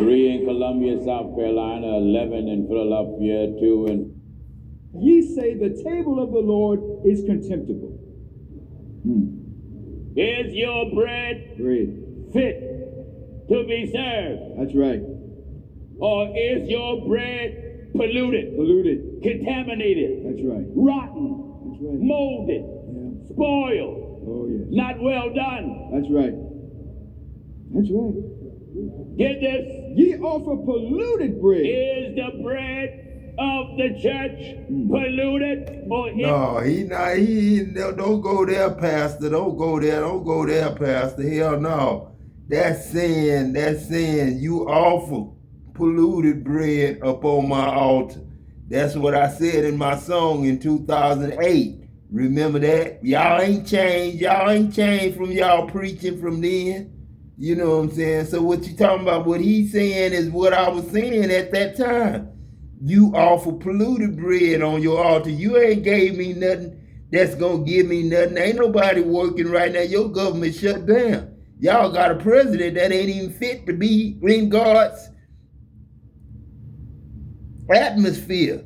3 in Columbia, South Carolina, 11 in Philadelphia, 2 in... Ye say the table of the Lord is contemptible. Is your bread fit to be served? That's right. Or is your bread polluted? Contaminated? That's right. Rotten? That's right. Molded? Yeah. Spoiled? Oh, yes. Not well done? That's right. That's right. Get this? Ye offer polluted bread. Is the bread of the church polluted? Or No, he don't go there, Pastor. Don't go there, Pastor. Hell no. That's sin. You offer polluted bread upon my altar. That's what I said in my song in 2008. Remember that? Y'all ain't changed from y'all preaching from then. You know what I'm saying? So what you talking about? What he's saying is what I was saying at that time. You offer polluted bread on your altar. You ain't gave me nothing that's gonna give me nothing. Ain't nobody working right now. Your government shut down. Y'all got a president that ain't even fit to be in God's atmosphere.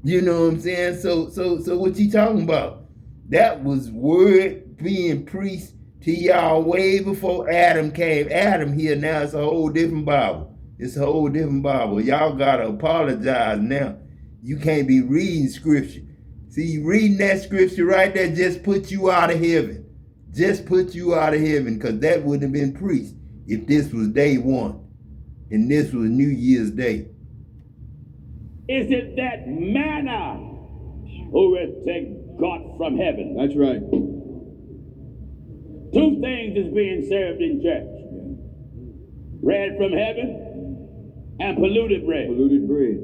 You know what I'm saying? So what you talking about? That was word being preached to y'all way before Adam came. Adam here now, it's a whole different Bible. It's a whole different Bible. Y'all gotta apologize now. You can't be reading scripture. See, reading that scripture right there just put you out of heaven. Just put you out of heaven, because that wouldn't have been preached if this was day one and this was New Year's Day. is it that manna who is God from heaven? That's right. 2 things is being served in church. Bread from heaven and polluted bread. Polluted bread.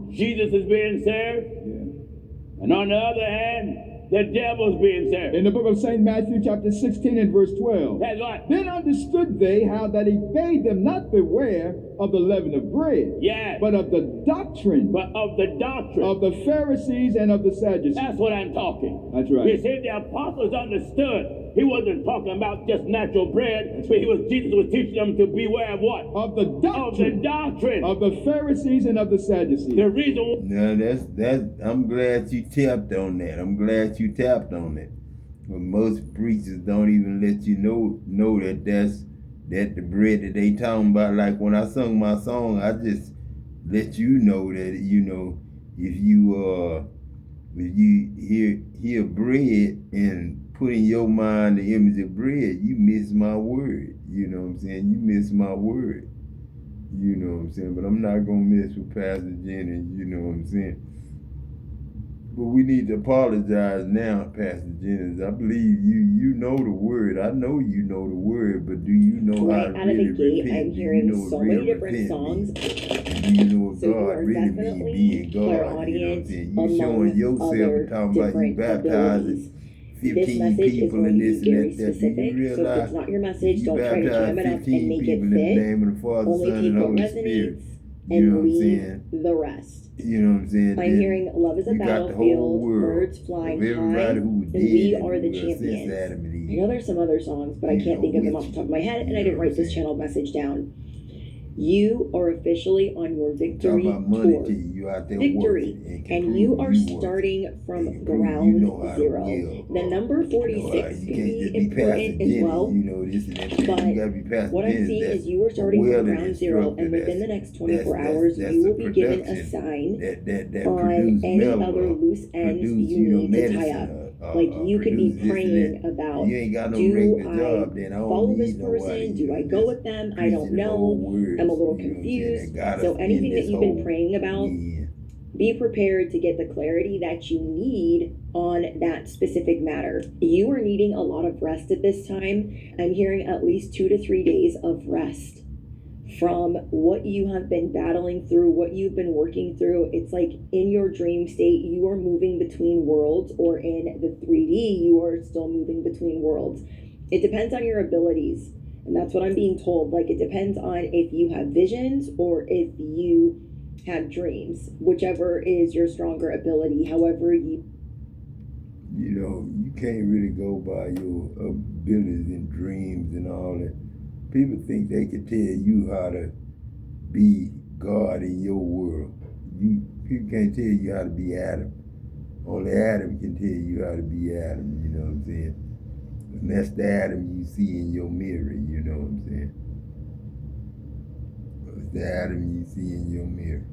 Jesus is being served. Yeah. And on the other hand, the devil's being served. In the book of St. Matthew, chapter 16 and verse 12. That's right. Then understood they how that he bade them not beware of the leaven of bread, Yes. but of the doctrine of the doctrine of the Pharisees and of the Sadducees. That's what I'm talking. That's right. You see, the apostles understood. He wasn't talking about just natural bread, but Jesus was teaching them to beware of what? Of the doctrine. Of the doctrine. Of the Pharisees and of the Sadducees. The reason. No, that's I'm glad you tapped on that. But most preachers don't even let you know that that's the bread that they talking about. Like when I sung my song, I just let you know that, you know, if you hear bread and put in your mind the image of bread, you miss my word. You know what I'm saying? You miss my word. You know what I'm saying? But I'm not going to mess with Pastor Jennings, you know what I'm saying? But we need to apologize now, Pastor Jennings. I believe you know the word. I know you know the word, but do you know how to really repent? I'm hearing so many different songs. Do you know what So God you are really means definitely being God? You know what I'm clairaudient saying? You showing yourself and talking about you baptizing 15 people and this and that. Do you realize? So if it's not your message, don't try to jam it up and make it in the fit. name of the Father, Only Son, take and what Holy Spirit. resonates You know and what I'm leave saying? the rest. You know what I'm saying? I'm hearing love is a you got the whole battlefield, world birds flying of everybody high, who and did we and are the who since champions. Adam and Eve. I know there's some other songs, but I can't think of them off the top of my head, and I didn't write this channel message down. You are officially on your victory Talk about money tour. to you. You out there Victory, working and you are starting from ground zero. The number 46 can be important as well, you know, this and that. but You gotta be Pastor what I'm Jennings, seeing that's is you are starting well from ground zero, and within the next 24 hours, that's you a will be given a production sign that on produce any metal, other loose ends produce, you you know, need to tie medicine, up. Like you could be produce this and praying that. about, You ain't got no do regular I job, then I don't follow this need nobody, person? you Do know, I go just with them? I preaching don't them know. old words, I'm a little you know what I'm saying, confused. that got us So in anything that this you've been hole. praying about, Yeah. be prepared to get the clarity that you need on that specific matter. You are needing a lot of rest at this time. I'm hearing at least 2 to 3 days of rest from what you have been battling through, what you've been working through. It's like in your dream state, you are moving between worlds, or in the 3D, you are still moving between worlds. It depends on your abilities. And that's what I'm being told. Like, it depends on if you have visions or if you have dreams, whichever is your stronger ability. However you know, you can't really go by your abilities and dreams and all that. People think they can tell you how to be God in your world. People can't tell you how to be Adam. Only Adam can tell you how to be Adam, you know what I'm saying? And that's the Adam you see in your mirror, you know what I'm saying? It's the Adam you see in your mirror.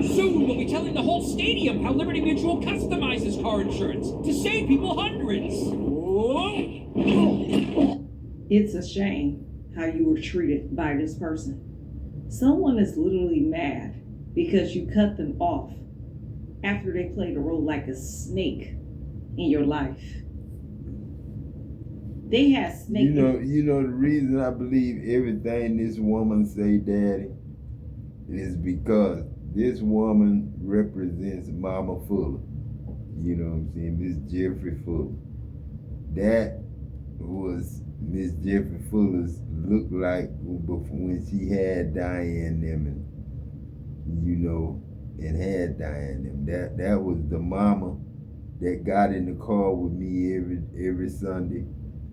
Soon we'll be telling the whole stadium how Liberty Mutual customizes car insurance to save people hundreds. Whoa. It's a shame how you were treated by this person. Someone is literally mad because you cut them off after they played a role like a snake in your life. They had snake. You know the reason I believe everything this woman say, Daddy, is because this woman represents Mama Fuller. You know what I'm saying? Miss Jeffrey Fuller. That was Miss Jeffrey Fuller's look like when she had Diane them and, you know, and had Diane them. That was the mama that got in the car with me every Sunday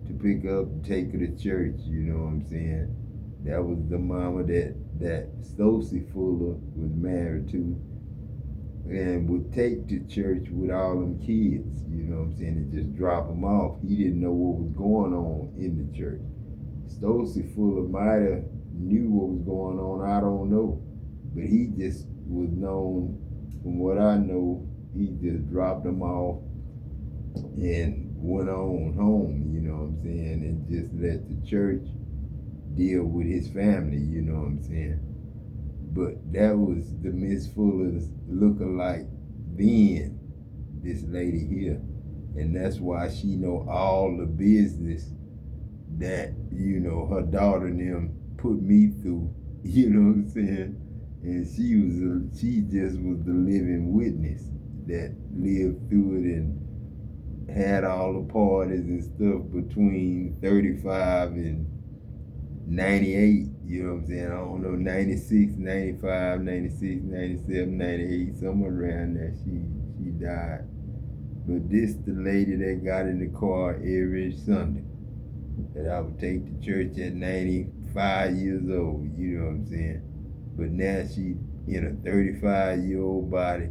to pick up and take her to church, you know what I'm saying? That was the mama that Stacey Fuller was married to and would take to church with all them kids, you know what I'm saying, and just drop them off. He didn't know what was going on in the church. Stacey Fuller might have knew what was going on, I don't know. But he just was known, from what I know, he just dropped them off and went on home, you know what I'm saying, and just let the church deal with his family, you know what I'm saying. But that was the Miss Fuller's lookalike then, this lady here. And that's why she know all the business that, you know, her daughter and them put me through, you know what I'm saying? And she just was the living witness that lived through it and had all the parties and stuff between 35 and 98, you know what I'm saying? I don't know, 96, 95, 96, 97, 98, somewhere around there she died. But this the lady that got in the car every Sunday that I would take to church at 95 years old, you know what I'm saying? But now she in a 35-year-old body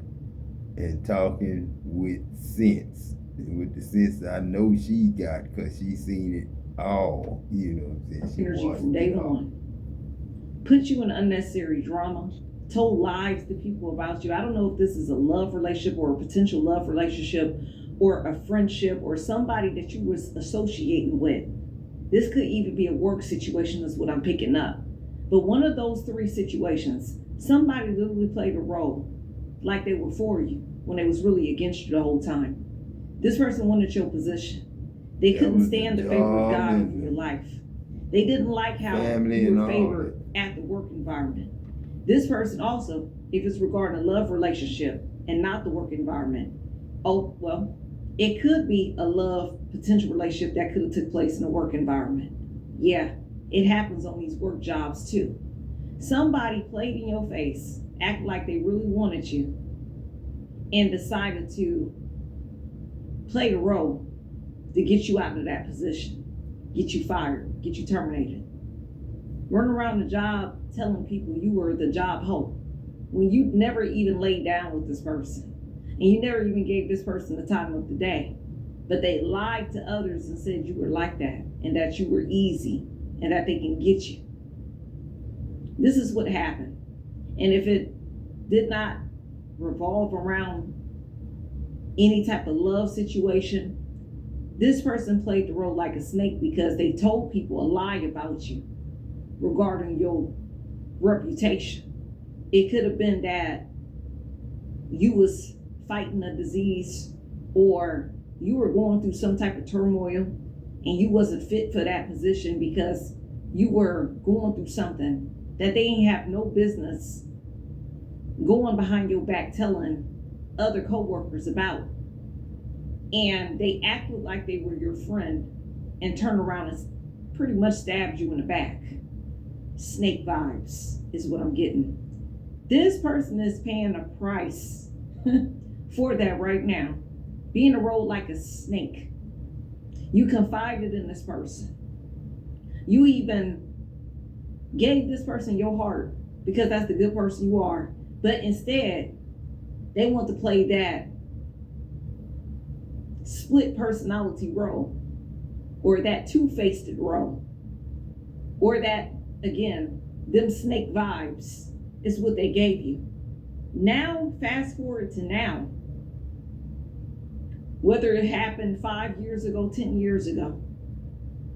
and talking with sense, with the sense I know she got because she seen it all, you know what I'm saying? Energy from day one. Put you in unnecessary drama, told lies to people about you. I don't know if this is a love relationship or a potential love relationship or a friendship or somebody that you was associating with. This could even be a work situation is what I'm picking up. But one of those three situations, somebody literally played a role like they were for you when they was really against you the whole time. This person wanted your position. They couldn't stand the favor of God in your life. They didn't like how you were favored at the work environment. This person also, if it's regarding a love relationship and not the work environment, oh, well, it could be a love potential relationship that could have took place in a work environment. Yeah, it happens on these work jobs too. Somebody played in your face, acted like they really wanted you, and decided to play the role to get you out of that position, get you fired, get you terminated. Running around the job telling people you were the job hope when you never even laid down with this person and you never even gave this person the time of the day. But they lied to others and said you were like that and that you were easy and that they can get you. This is what happened. And if it did not revolve around any type of love situation, this person played the role like a snake because they told people a lie about you regarding your reputation. It could have been that you was fighting a disease or you were going through some type of turmoil and you wasn't fit for that position because you were going through something that they ain't have no business going behind your back telling other coworkers about. And they acted like they were your friend and turned around and pretty much stabbed you in the back. Snake vibes is what I'm getting. This person is paying a price for that right now. Being a road like a snake. You confided in this person. You even gave this person your heart because that's the good person you are. But instead, they want to play that split personality role, or that two-faced role, or that, again, them snake vibes is what they gave you. Now, fast forward to now, whether it happened 5 years ago, 10 years ago,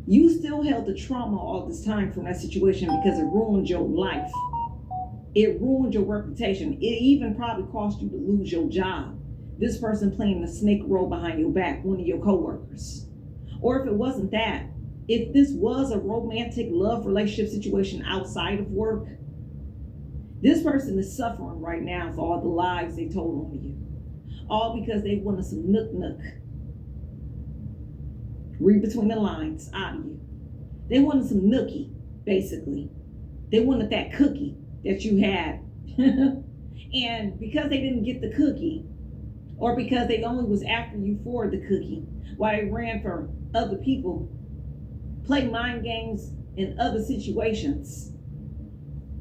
you still held the trauma all this time from that situation because it ruined your life. It ruined your reputation. It even probably cost you to lose your job. This person playing the snake role behind your back, one of your coworkers. Or if it wasn't that, if this was a romantic love relationship situation outside of work, this person is suffering right now for all the lies they told on you. All because they wanted some nook. Read between the lines out of you. They wanted some nookie, basically. They wanted that cookie that you had. And because they didn't get the cookie, or because they only was after you for the cookie, while they ran for other people, play mind games in other situations,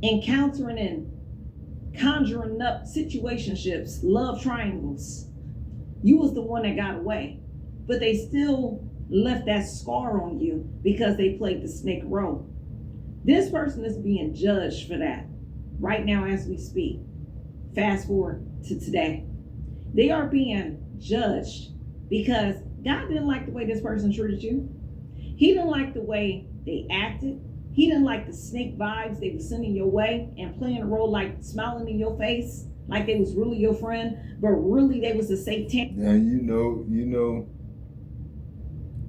encountering and conjuring up situationships, love triangles. You was the one that got away, but they still left that scar on you because they played the snake role. This person is being judged for that right now as we speak. Fast forward to today. They are being judged because God didn't like the way this person treated you. He didn't like the way they acted. He didn't like the snake vibes they were sending your way and playing a role like smiling in your face, like they was really your friend, but really they was a satanic. Now you know,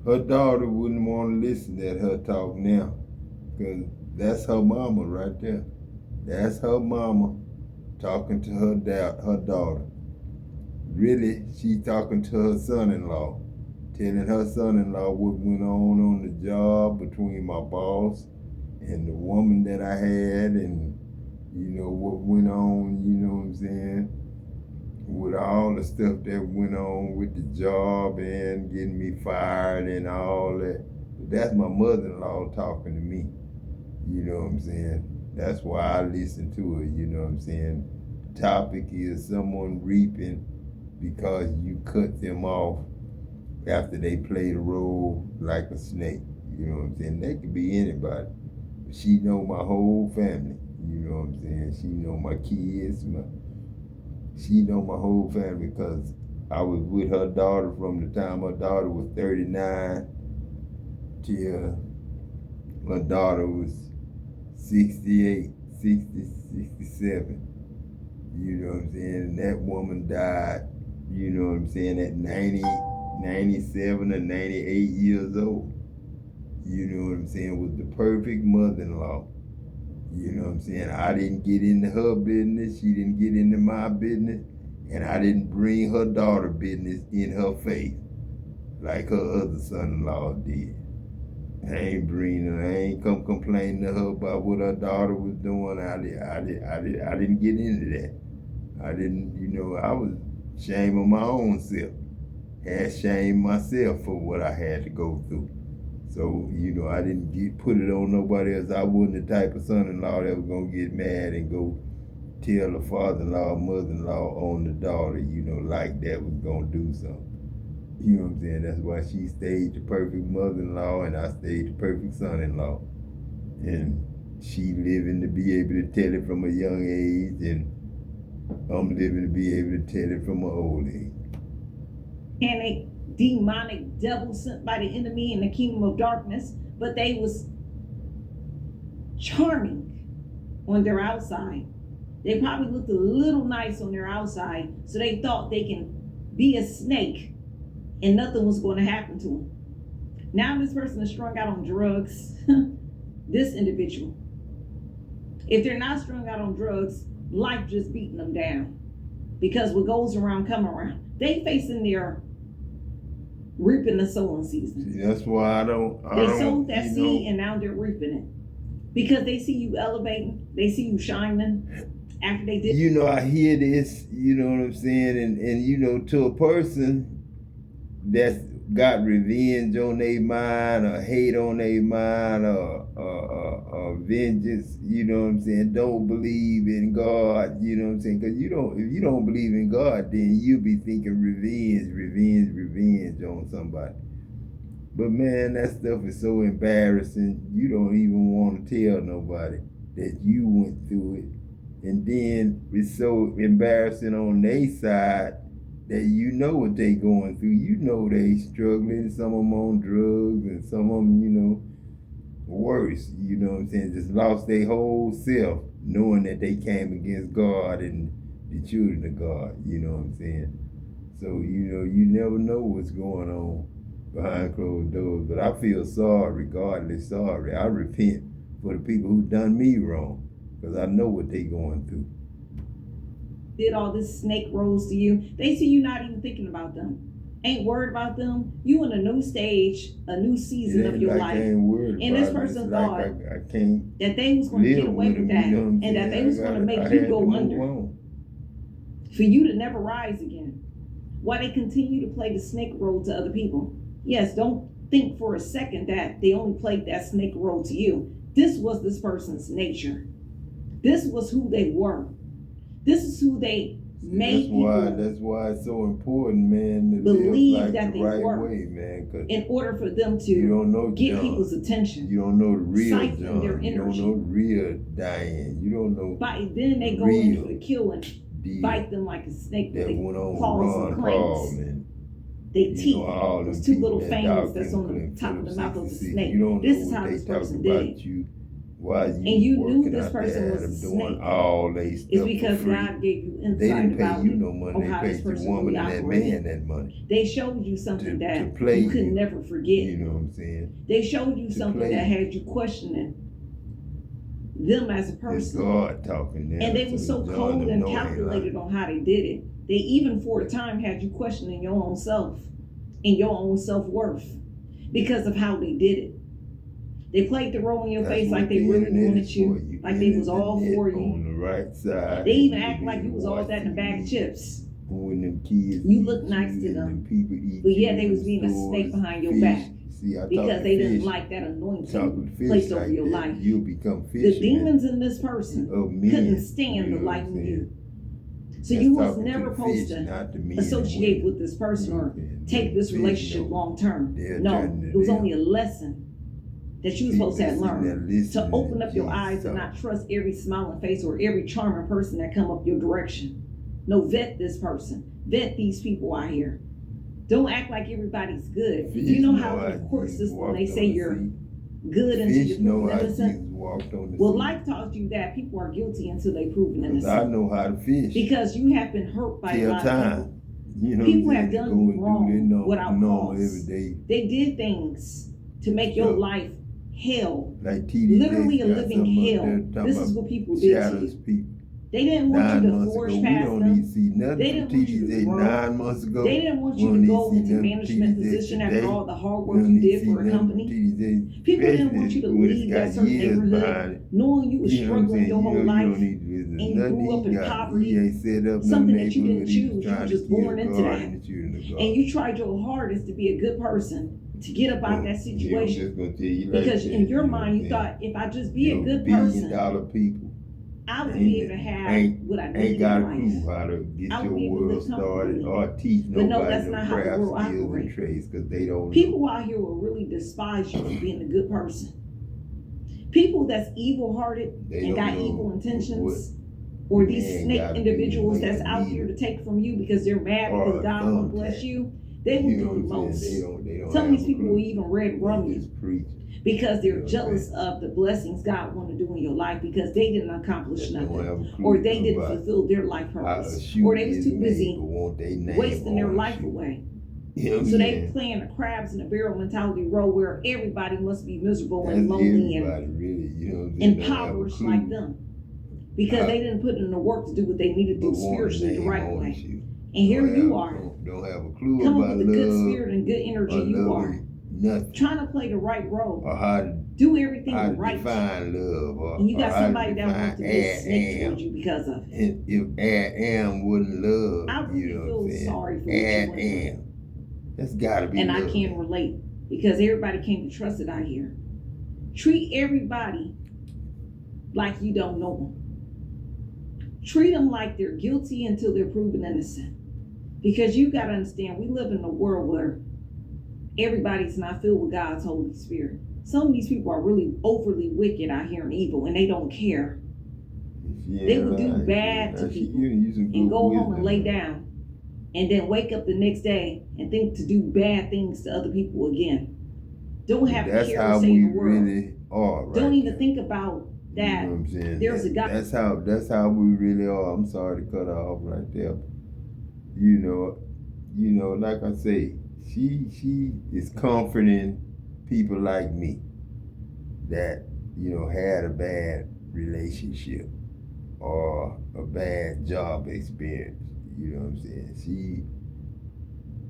her daughter wouldn't want to listen at her talk now, because that's her mama right there. That's her mama talking to her daughter. Really, she talking to her son-in-law, telling her son-in-law what went on the job between my boss and the woman that I had, and what went on, what I'm saying, with all the stuff that went on with the job and getting me fired and all that. But that's my mother-in-law talking to me, what I'm saying. That's why I listen to her, what I'm saying. The topic is someone reaping because you cut them off after they played a role like a snake, what I'm saying. That could be anybody. She know my whole family, what I'm saying. She know my kids, she know my whole family, because I was with her daughter from the time her daughter was 39 till her daughter was 68, 60, 67. What I'm saying? And that woman died, what I'm saying, at 90, 97 or 98 years old. What I'm saying? Was the perfect mother-in-law. What I'm saying? I didn't get into her business. She didn't get into my business. And I didn't bring her daughter business in her face like her other son-in-law did. I ain't come complaining to her about what her daughter was doing. I didn't get into that. I didn't, I was ashamed of my own self. Had shame myself for what I had to go through. So, I didn't put it on nobody else. I wasn't the type of son-in-law that was going to get mad and go tell the father-in-law, mother-in-law on the daughter, like that was going to do something. What I'm saying? That's why she stayed the perfect mother-in-law and I stayed the perfect son-in-law. And she living to be able to tell it from a young age, and I'm living to be able to tell it from an old age. And a demonic devil sent by the enemy in the kingdom of darkness, but they was charming on their outside. They probably looked a little nice on their outside, so they thought they can be a snake and nothing was going to happen to them. Now this person is strung out on drugs. This individual, if they're not strung out on drugs, life just beating them down, because what goes around come around. They facing their reaping the sowing season. See, that's why they sowed that seed and now they're reaping it, because they see you elevating, they see you shining, after they did. You know, I hear this, you know what I'm saying, and you know, to a person that's got revenge on their mind or hate on their mind or vengeance, you know what I'm saying, don't believe in God, you know what I'm saying, because if you don't believe in God, then you'll be thinking revenge on somebody. But man, that stuff is so embarrassing, you don't even want to tell nobody that you went through it. And then it's so embarrassing on their side that you know what they going through. You know they struggling, some of them on drugs and some of them, you know, worse, you know what I'm saying, just lost their whole self knowing that they came against God and the children of God, you know what I'm saying. So, you know, you never know what's going on behind closed doors. But I feel sorry, regardless sorry. I repent for the people who done me wrong, because I know what they going through. Did all this snake rolls to you. They see you not even thinking about them. Ain't worried about them. You in a new stage, a new season of your life. And this person thought I can't that they was going to get away with that, and that they was going to make you go under. For you to never rise again. Why they continue to play the snake role to other people. Yes, don't think for a second that they only played that snake role to you. This was this person's nature. This was who they were. This is who they made people. That's why it's so important, man, to believe live like that the they right were, way, man. Cause in order for them you don't know to get John. people's attention. You don't know the real Siphon John. their You don't energy. know the real Diane. You don't know. By then they go real in for the killing, bite them like a snake with that their went on claws and claws. They teeth, those two little fangs that's on the top of the mouth of the snake. This is how this person did it. And you knew this person was a snake. All they stuff it's because for free. God gave you They insight didn't pay about you no money. They how this paid the person woman really and that operated. man that money. They showed you something to that play you could you. never forget. You know what I'm saying? They showed you something play that you. had you questioning them as a It's person. God talking now. And they were so John cold them and know ain't calculated lying. on how they did it. They even for a time had you questioning your own self and your own self-worth because of how they did it. They played the role in your That's face what like they the really internet wanted is you, for. You like get they was the all net for you. on the right side. They even and act you like you was all that in a bag of chips. When them kids You eat look nice to and them. people eat But yeah, you they in was the being a stores, snake behind your fish. back. See, I talk Because to they fish. didn't like that Talk to anointing fish placed like over your that, life. you'll become The fisherman demons in this person of men, couldn't stand you the know light what I'm in saying? you. So That's you was talking to never the supposed fish, to not the men and associate women. with this person or You know what I'm saying? take this Fish relationship know. long term. They're No, turning it was them. only a lesson that you were supposed to have learned. To open up your eyes and not trust every smiling face or every charming person that come up your direction. No, vet this person. Vet these people out here. Don't act like everybody's good. Fish You know how know in the court Jesus system walked they on say the you're sea. good until Fish you're know proven how Jesus innocent. walked on the Well, sea. life taught you that people are guilty until they proven 'Cause I innocent. know how to fish. Because you have been hurt by a Till lot of time. people. You know People what I'm have saying? done Go you and do wrong their normal, without normal cause. every day. They did things to make your So, life hell. like TD Literally a got living something up hell. there talking This is about what people did to shadows you. people. They didn't want 9 you to months forge ago, we past don't need them. to see nothing They from didn't want you to TDJ grow. 9 months ago. They didn't want We you don't to need go see into nothing from management TDJ position today. after all the hard We work don't you need to did see for a nothing from company. TDJ. People didn't want you to When it's leave got that certain years behind neighborhood it. knowing you was You know what I'm struggling saying? your whole You life. don't need to visit and you nothing grew up he in got. poverty, He ain't set up something no that you didn't neighborhood. He's choose. You trying were to just kill born into God that. and the children of God. And you tried your hardest to be a good person to get up out of that I'm situation. just gonna tell you like Because that, in your know mind, you what I'm thought if I just be a saying? good $1 person, billion people I would be able to have what I need ain't in got a life. clue how to get I would your be able to world live started comfortably. or teach But no, nobody that's no not how the craft world skills and operates. trades because they don't know. People out here will really despise you for being a good person. People that's evil-hearted They and don't got know evil intentions, what or these man snake gotta be individuals to make that's a out here leader. to take from you because they're mad Or because a God won't thumbtack. bless you, they will You know do the what I'm most. saying? They don't Some of have these a people clue. will even red rum They you just preach. because they're You know what I'm jealous saying? of the blessings God want to do in your life because they didn't accomplish They don't nothing, have a clue or they didn't about fulfill their life how a purpose, shoe or they was is too made, busy but want their name wasting their on the life shoe. away. You know what I'm So they saying? playing a crabs in a barrel mentality role where everybody must be miserable That's and lonely everybody, and really. You know what I'm saying? Don't have a impoverished clue. like them because they didn't put in the work to do what they needed to But do want spiritually the name right on way. shoe. And here Don't you have- are, Don't have a clue come up about with a good love spirit and good energy. or You are loving nothing trying to play the right role. or how to Do everything I right. define love, or And you got or somebody I that wants to be a snake towards you because of it. And if am wasn't love, I really you know feel what I'm saying? sorry for what you went through. Am. That's gotta be And love. I can't relate because everybody can't be trusted out here. Treat everybody like you don't know them. Treat them like they're guilty until they're proven innocent. Because you got to understand, we live in a world where everybody's not filled with God's Holy Spirit. Some of these people are really overly wicked out here and evil, and they don't care. They will do bad to people and go home and lay down, and then wake up the next day and think to do bad things to other people again. Don't have to care to save the world. Really are, right? Don't even think about that. You know what I'm saying? There's a God. That's how we really are. I'm sorry to cut her off right there. You know, like I say, she is comforting people like me that, had a bad relationship or a bad job experience. You know what I'm saying? She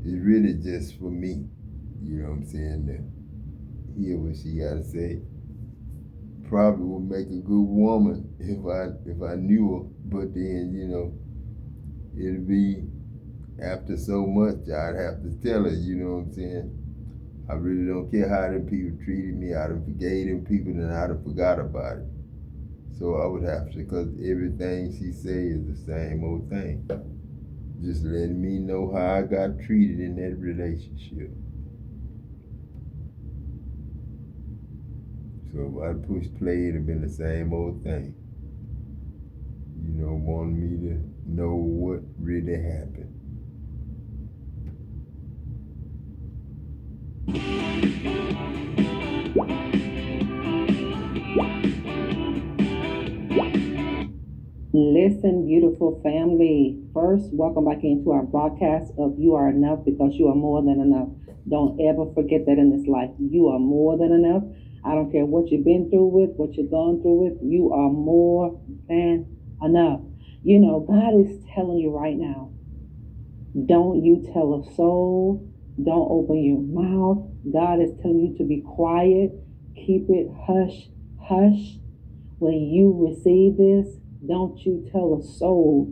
is really just for me, you know what I'm saying, to hear what she got to say. Probably would make a good woman if I knew her, but then, it'd be after so much I'd have to tell her, you know what I'm saying? I really don't care how them people treated me. I done forgave them people and I done forgot about it. So I would have to, because everything she say is the same old thing. Just letting me know how I got treated in that relationship. So if I pushed play, it'd have been the same old thing. Wanting me to know what really happened. Listen, beautiful family. First, welcome back into our broadcast of You Are Enough, because you are more than enough. Don't ever forget that in this life. You are more than enough. I don't care what you've been through with, what you've gone through with. You are more than enough. God is telling you right now, don't you tell a soul. Don't open your mouth. God is telling you to be quiet. Keep it hush, hush. When you receive this, don't you tell a soul.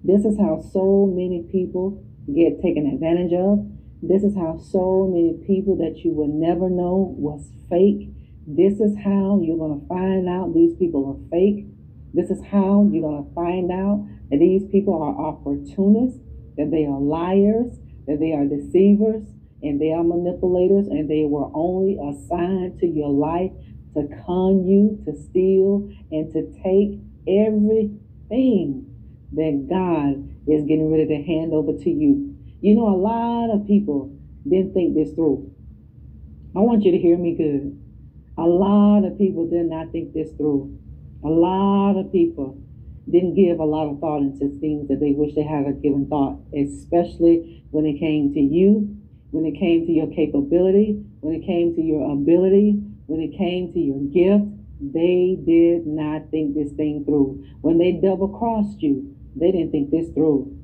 This is how so many people get taken advantage of. This is how so many people that you would never know was fake. This is how you're going to find out these people are fake. This is how you're going to find out that these people are opportunists, that they are liars, that they are deceivers, and they are manipulators, and they were only assigned to your life to con you, to steal, and to take everything that God is getting ready to hand over to you. A lot of people didn't think this through. I want you to hear me good. A lot of people did not think this through. A lot of people didn't give a lot of thought into things that they wish they had given thought, especially when it came to you, when it came to your capability, when it came to your ability, when it came to your gift. They did not think this thing through. When they double-crossed you, they didn't think this through.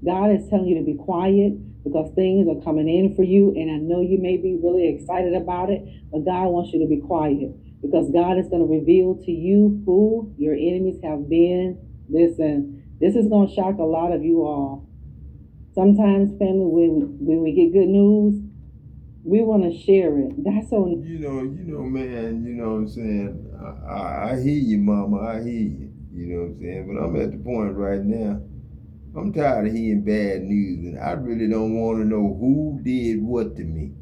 God is telling you to be quiet because things are coming in for you, and I know you may be really excited about it, but God wants you to be quiet because God is going to reveal to you who your enemies have been. Listen, this is going to shock a lot of you all. Sometimes, family, when we get good news, we want to share it. That's so. Man, you know what I'm saying? I hear you, mama. I hear you. You know what I'm saying? But I'm at the point right now, I'm tired of hearing bad news, and I really don't want to know who did what to me.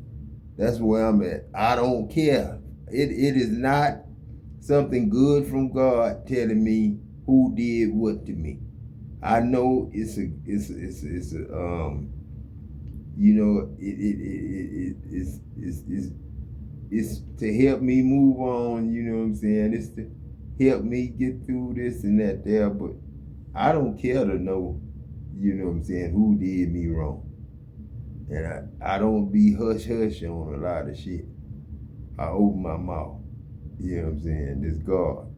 That's where I'm at. I don't care. It is not something good from God telling me who did what to me. I know it's to help me move on, you know what I'm saying? It's to help me get through this and that there, but I don't care to know, you know what I'm saying, who did me wrong. And I don't be hush-hush on a lot of shit. I open my mouth, you know what I'm saying? This God,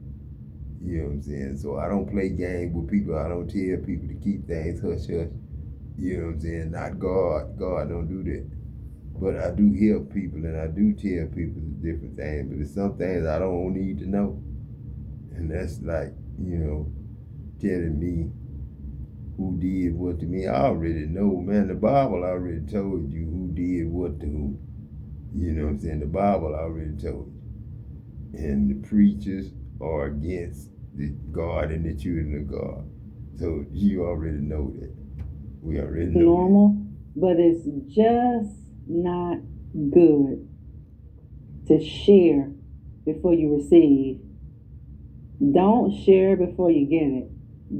you know what I'm saying? So I don't play games with people. I don't tell people to keep things hush-hush. You know what I'm saying? Not God. God don't do that. But I do help people and I do tell people different things, but there's some things I don't need to know. And that's like, telling me who did what to me. I already know, man. The Bible already told you who did what to who. You know what I'm saying? The Bible already told you. And the preachers are against the God and the children of God. So you already know that. We already know normal, but it's just not good to share before you receive. Don't share before you get it.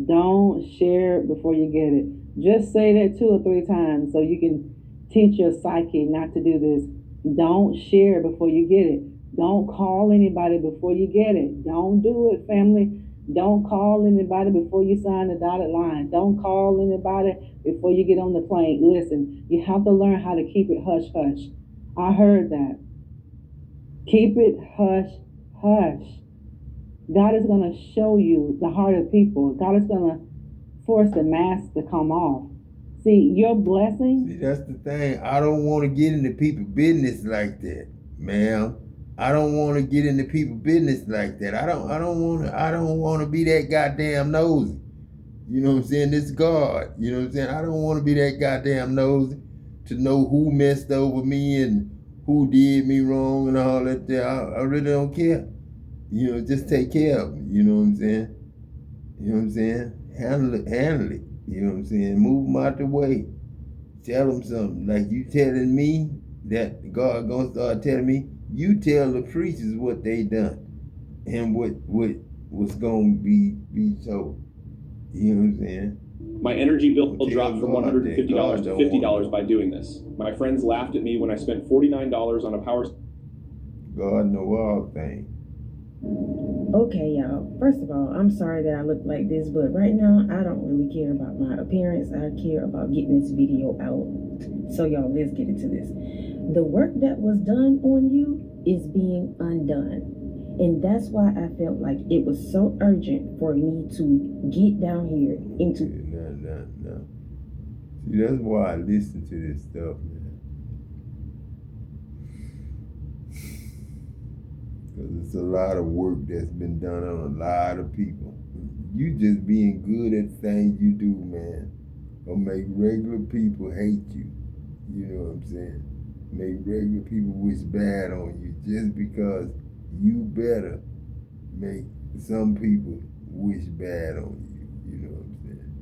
Don't share before you get it. Just say that 2 or 3 times so you can teach your psyche not to do this. Don't share before you get it. Don't call anybody before you get it. Don't do it, family. Don't call anybody before you sign the dotted line. Don't call anybody before you get on the plane. Listen, you have to learn how to keep it hush hush. I heard that. Keep it hush hush. God is going to show you the heart of people. God is going to force the mask to come off. See, your blessing. See, that's the thing. I don't want to get into people's business like that, ma'am. I don't want to get into people's business like that. I don't want to be that goddamn nosy. You know what I'm saying? This is God. You know what I'm saying? I don't want to be that goddamn nosy to know who messed over me and who did me wrong and all that there. I really don't care. Just take care of me. You know what I'm saying? You know what I'm saying? Handle it. You know what I'm saying? Move them out the way. Tell them something. Like you telling me that God gonna start telling me, you tell the preachers what they done and what's gonna be told. You know what I'm saying? My energy bill dropped from $150 to $50 by doing this. My friends laughed at me when I spent $49 on a power. God know all things. Okay, y'all. First of all, I'm sorry that I look like this, but right now I don't really care about my appearance. I care about getting this video out. So y'all, let's get into this. The work that was done on you is being undone. And that's why I felt like it was so urgent for me to get down here into... No. See, that's why I listen to this stuff, man. Because it's a lot of work that's been done on a lot of people. You just being good at things you do, man, will make regular people hate you. You know what I'm saying? Make regular people wish bad on you just because you better make some people wish bad on you. You know what I'm saying?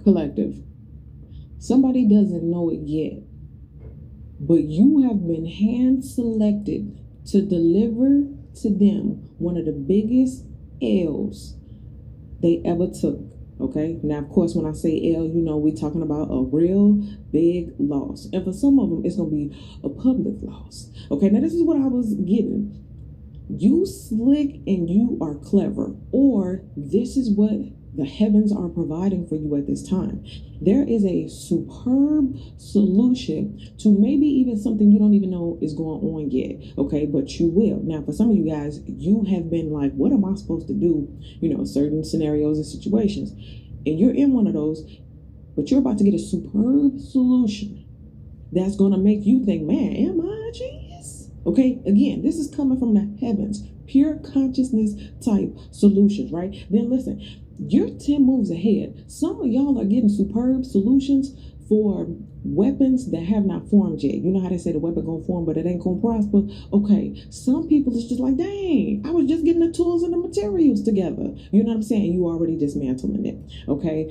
Collective. Somebody doesn't know it yet, but you have been hand selected to deliver to them one of the biggest L's they ever took. Okay, now of course when I say L, we're talking about a real big loss, and for some of them it's gonna be a public loss. Okay, now this is what I was getting. You slick and you are clever, or this is what the heavens are providing for you at this time. There is a superb solution to maybe even something you don't even know is going on yet, okay? But you will. Now, for some of you guys, you have been like, what am I supposed to do? Certain scenarios and situations. And you're in one of those, but you're about to get a superb solution that's going to make you think, man, am I a genius? Okay, again, this is coming from the heavens. Pure consciousness type solutions, right? Then listen, you're 10 moves ahead. Some of y'all are getting superb solutions for weapons that have not formed yet. You know how they say the weapon gonna form, but it ain't gonna prosper? Okay, some people is just like, dang, I was just getting the tools and the materials together. You know what I'm saying? You already dismantling it, okay?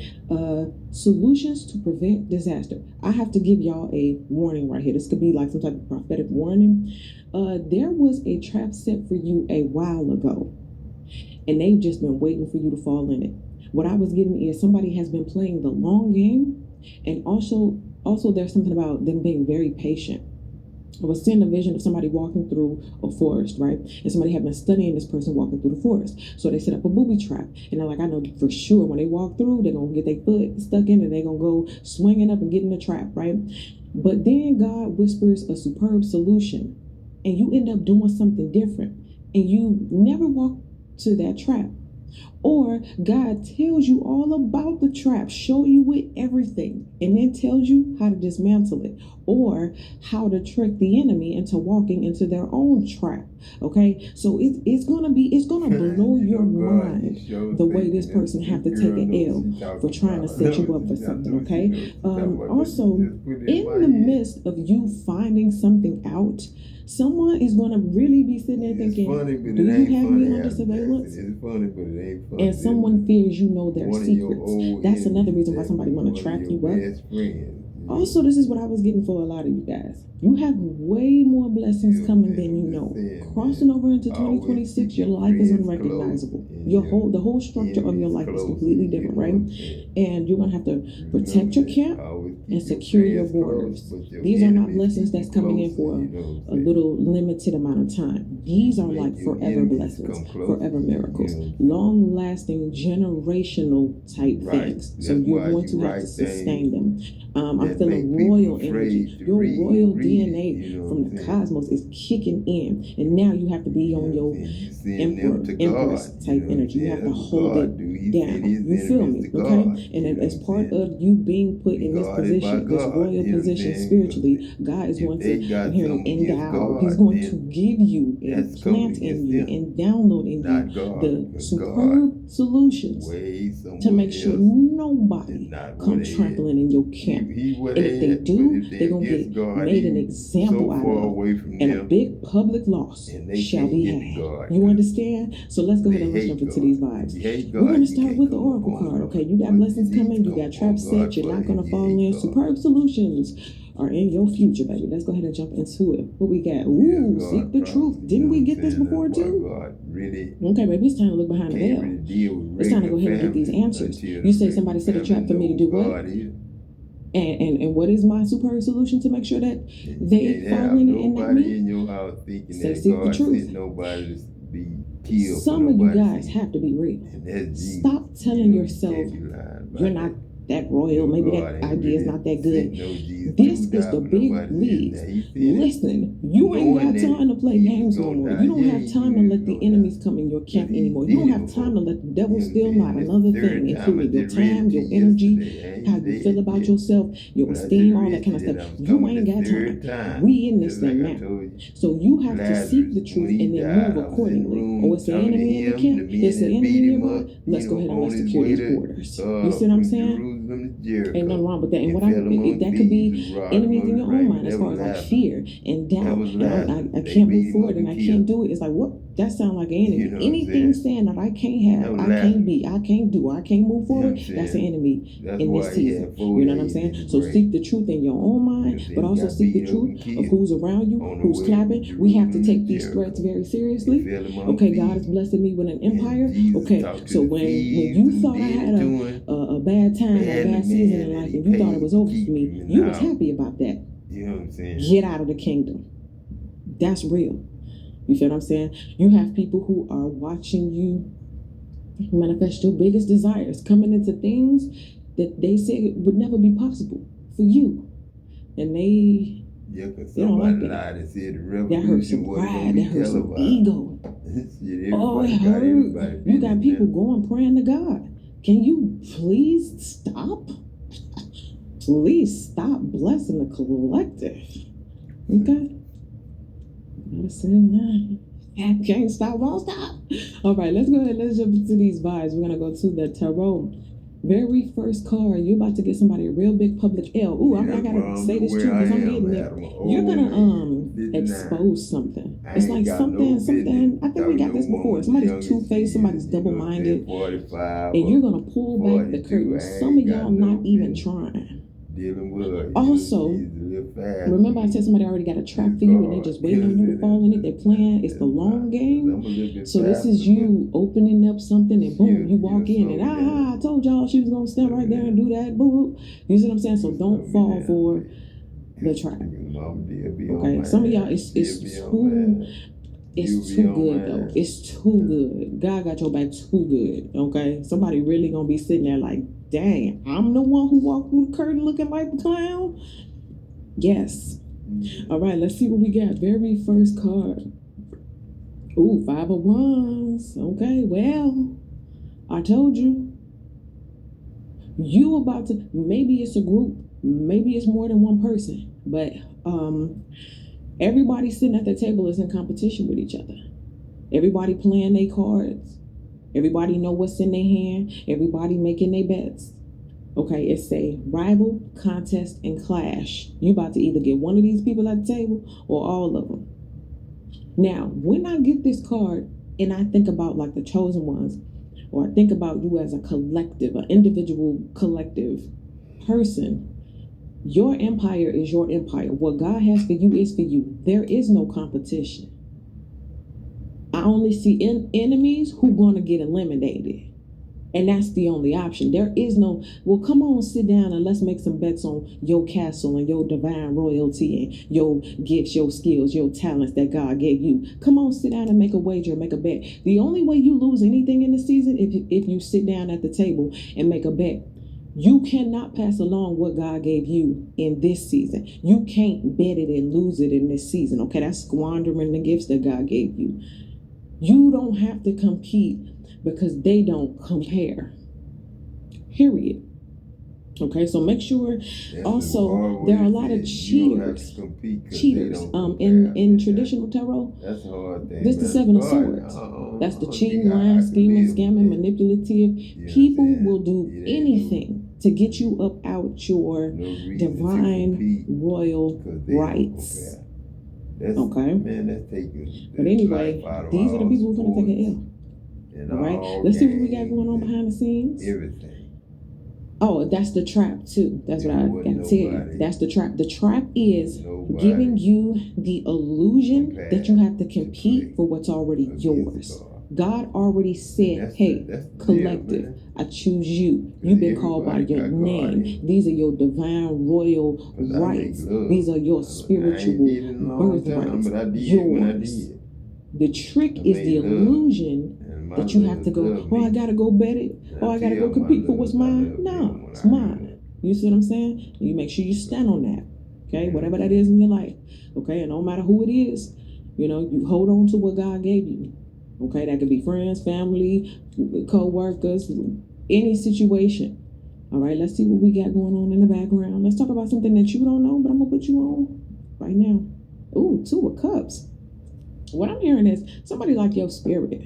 Solutions to prevent disaster. I have to give y'all a warning right here. This could be like some type of prophetic warning. There was a trap set for you a while ago, and they've just been waiting for you to fall in it. What I was getting is somebody has been playing the long game, and also there's something about them being very patient. I was seeing a vision of somebody walking through a forest, right? And somebody had been studying this person walking through the forest. So they set up a booby trap. And they're like, I know for sure when they walk through, they're going to get their foot stuck in and they're going to go swinging up and get in the trap, right? But then God whispers a superb solution, and you end up doing something different. And you never walk to that trap. Or God tells you all about the trap, show you it everything, and then tells you how to dismantle it or how to trick the enemy into walking into their own trap. Okay, so it's gonna blow your mind the way this person have to take an L for trying to set you up for something. Okay, also in the midst of you finding something out, someone is going to really be sitting there thinking, do you have me under surveillance? It's funny, but it ain't funny. And someone fears you know their One of secrets. your That's old another reason why enemies, somebody want one to of track your you up. best friends. Also, this is what I was getting for a lot of you guys. You have way more blessings coming than you know. Crossing over into 2026, your life is unrecognizable. The whole structure of your life is completely different, right? And you're gonna have to protect your camp and secure your borders. These are not blessings that's coming in for a little limited amount of time. These are like forever blessings, forever miracles, long-lasting, generational type things. So you're going to have to sustain them. I'm feeling royal energy. Your royal DNA from the cosmos is kicking in, and now you have to be on your empress type energy. You have to hold it down. You feel me? Okay? And as part of you being put in this position, this royal position spiritually, God is going to endow. He's going to give you and plant in you and download in you the superb solutions to make sure nobody comes trampling in your camp. And if they do, they're going to get made an example out of. And a big public loss shall be had. You understand? So let's go ahead and let's jump into these vibes. We're going to start with the Oracle card. Okay, you got blessings coming. You got traps set. You're not going to fall in. Superb solutions are in your future, baby. Let's go ahead and jump into it. What we got? Ooh, seek the truth. Didn't we get this before too? Okay, baby, it's time to look behind the veil. It's time to go ahead and get these answers. You say somebody set a trap for me to do what? And what is my superb solution to make sure that they fall in it and not me? Say seek the truth. Some of you guys have to be real. Stop telling yourself you're not that royal, maybe that idea is not that good. This is the big leagues. Listen, you ain't got time to play games no more. You don't have time to let the enemies come in your camp anymore. You don't have time to let the devil steal not another thing, including your time, your energy, how you feel about yourself, your esteem, all that kind of stuff. You ain't got time. We in this thing now. So you have to seek the truth and then move accordingly. Oh, it's the enemy in the camp. It's the enemy nearby. Let's go ahead and let's secure these borders. You see what I'm saying? Ain't nothing wrong with that. And what that could be enemies in your own mind as far as like fear and doubt. And I can't move forward and I can't do it. It's like, what? That sounds like an enemy. Anything saying that I can't have, I can't be, I can't do, I can't move forward, that's an enemy in this season. You know what I'm saying? So seek the truth in your own mind, but also seek the truth of who's around you, who's clapping. We have to take these threats very seriously. Okay, God is blessing me with an empire. Okay, so when you thought I had a bad time, a bad season in life, and you thought it was over for me, you was happy about that. You know what I'm saying? Get out of the kingdom. That's real. You feel what I'm saying? You have people who are watching you manifest your biggest desires, coming into things that they said would never be possible for you. And they don't like that. That hurts some pride. That hurts some ego. Oh, it hurt. You got people going praying to God. Can you please stop? Please stop blessing the collective. Okay? I can't stop, won't stop. All right, let's go ahead. Let's jump into these vibes. We're gonna go to the tarot. Very first card. You're about to get somebody a real big public L. Ooh, I gotta say this too because I'm getting it. You're gonna expose something. It's like something. I think we got this before. Somebody's two-faced. Somebody's double-minded, and you're gonna pull back the curtain. Some of y'all not even trying. Also, remember I said somebody already got a trap for you and they just waiting on you to fall in it. They're playing. It's the long game. So this is you opening up something and boom, you walk in and I told y'all she was gonna stand right there and do that. Boom. You see what I'm saying? So don't fall for the trap. Okay. Some of y'all it's too good though. It's too good. God got your back too good. Okay. Somebody really gonna be sitting there like, dang, I'm the one who walked through the curtain looking like the clown? Yes. All right, let's see what we got. Very first card. Ooh, 5 of Wands. Okay, well, I told you. You about to, maybe it's a group, maybe it's more than one person, but everybody sitting at the table is in competition with each other. Everybody playing their cards. Everybody know what's in their hand. Everybody making their bets. Okay, it's a rival, contest, and clash. You about to either get one of these people at the table or all of them. Now, when I get this card and I think about like the chosen ones, or I think about you as a collective, an individual collective person, your empire is your empire. What God has for you is for you. There is no competition. I only see enemies who going to get eliminated. And that's the only option. There is no, well, come on, sit down and let's make some bets on your castle and your divine royalty and your gifts, your skills, your talents that God gave you. Come on, sit down and make a wager, make a bet. The only way you lose anything in the season if you sit down at the table and make a bet. You cannot pass along what God gave you in this season. You can't bet it and lose it in this season. Okay, that's squandering the gifts that God gave you. You don't have to compete because they don't compare. Period. Okay, so make sure. Also, there are a lot of cheaters. Cheaters. In traditional tarot, that's a hard thing. This is the Seven of Swords. That's the cheating, lying, scheming, scamming, manipulative. People will do anything to get you up out your divine royal rights. Okay. Man, that's taking. But anyway, these are the people who are going to take an L. All right, let's see what we got going on behind the scenes. Everything. Oh, that's the trap too. That's what I got to tell you. That's the trap. The trap is giving you the illusion that you have to compete for what's already yours. God already said, hey, collective, I choose you. You've been called by your name. These are your divine royal rights. These are your spiritual birthrights. Yours. The trick is the illusion that you have to go, oh, I got to go bet it. Oh, I got to go compete for what's mine. No, it's mine. You see what I'm saying? You make sure you stand on that. Okay, whatever that is in your life. Okay, and no matter who it is, you hold on to what God gave you. Okay, that could be friends, family, co-workers, any situation. All right, let's see what we got going on in the background. Let's talk about something that you don't know, but I'm going to put you on right now. Ooh, 2 of Cups. What I'm hearing is somebody like your spirit.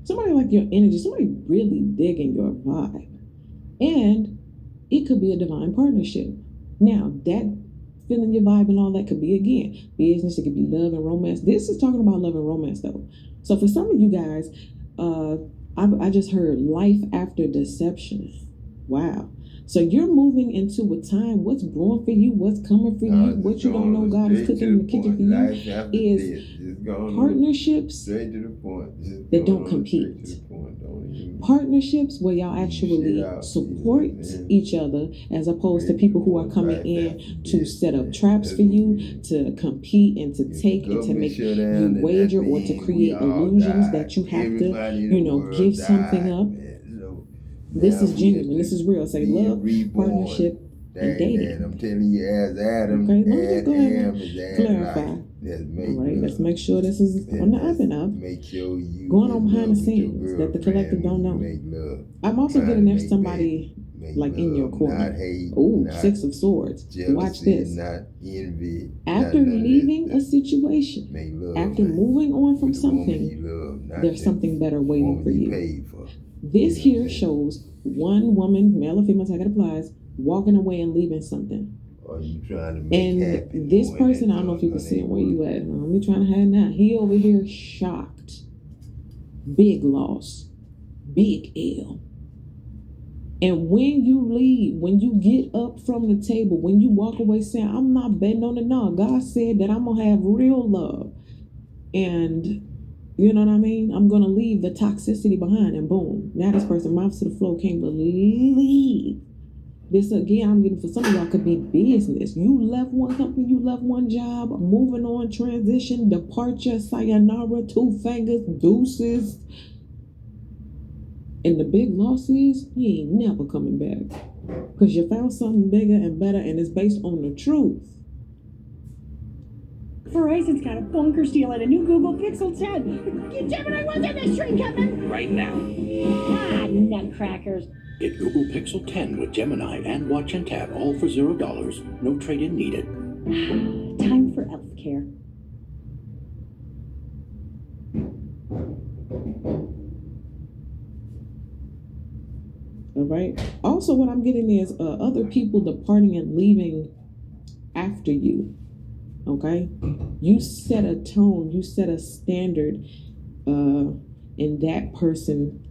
Somebody like your energy. Somebody really digging your vibe. And it could be a divine partnership. Now, that feeling your vibe and all that could be, again, business. It could be love and romance. This is talking about love and romance, though. So for some of you guys, I just heard life after deception. Wow. So you're moving into a time, what's brewing for you, what's coming for you, what you don't know God is cooking in the kitchen for you is partnerships that don't compete. Partnerships where y'all actually support each other as opposed to people who are coming in to set up traps for you, to compete and to take and to make you wager or to create illusions that you have to, give something up. This is genuine. This is real. Say love, partnership, and dating. And I'm telling you, as Adam, okay, let me just go ahead and and clarify. All right, let's make sure this is on the up and up. Make sure you going on behind the scenes that the collective don't know. I'm also getting there's somebody like in your corner. Ooh, 6 of Swords. Watch this. Not envy. After leaving a situation, after moving on from something, there's something better waiting for you. This here shows one woman, male or female, take it applies, walking away and leaving something. Are you trying to make and this person, I don't know if you can see where you at. Let me trying to have now. He over here shocked. Big loss. Big L. And when you leave, when you get up from the table, when you walk away saying, I'm not betting on it, no. God said that I'm going to have real love. And you know what I mean? I'm going to leave the toxicity behind, and boom. Now this person, mouth to the floor, can't believe. This again, I'm getting for some of y'all could be business. You left one company, you left one job, moving on, transition, departure, sayonara, 2 fingers, deuces. And the big loss is you ain't never coming back. Because you found something bigger and better, and it's based on the truth. Verizon's got a bonkers deal on a new Google Pixel 10. Gemini, when's our next train coming? Right now. Ah, nutcrackers. Get Google Pixel 10 with Gemini and Watch and Tab, all for $0. No trade-in needed. Time for elf care. All right. Also, what I'm getting is other people departing and leaving after you. Okay. You set a tone, you set a standard, and that person.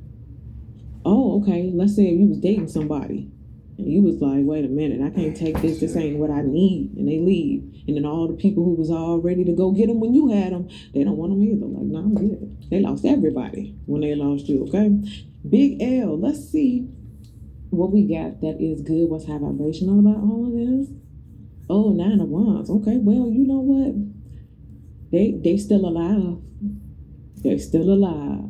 Oh, okay. Let's say if you was dating somebody and you was like, wait a minute, I can't take this. This ain't what I need. And they leave. And then all the people who was all ready to go get them when you had them, they don't want them either. Like, no, I'm good. They lost everybody when they lost you. Okay. Big L. Let's see what we got that is good. What's high vibrational about all of this? Oh, 9 of Wands. Okay. Well, you know what? They still alive. They're still alive.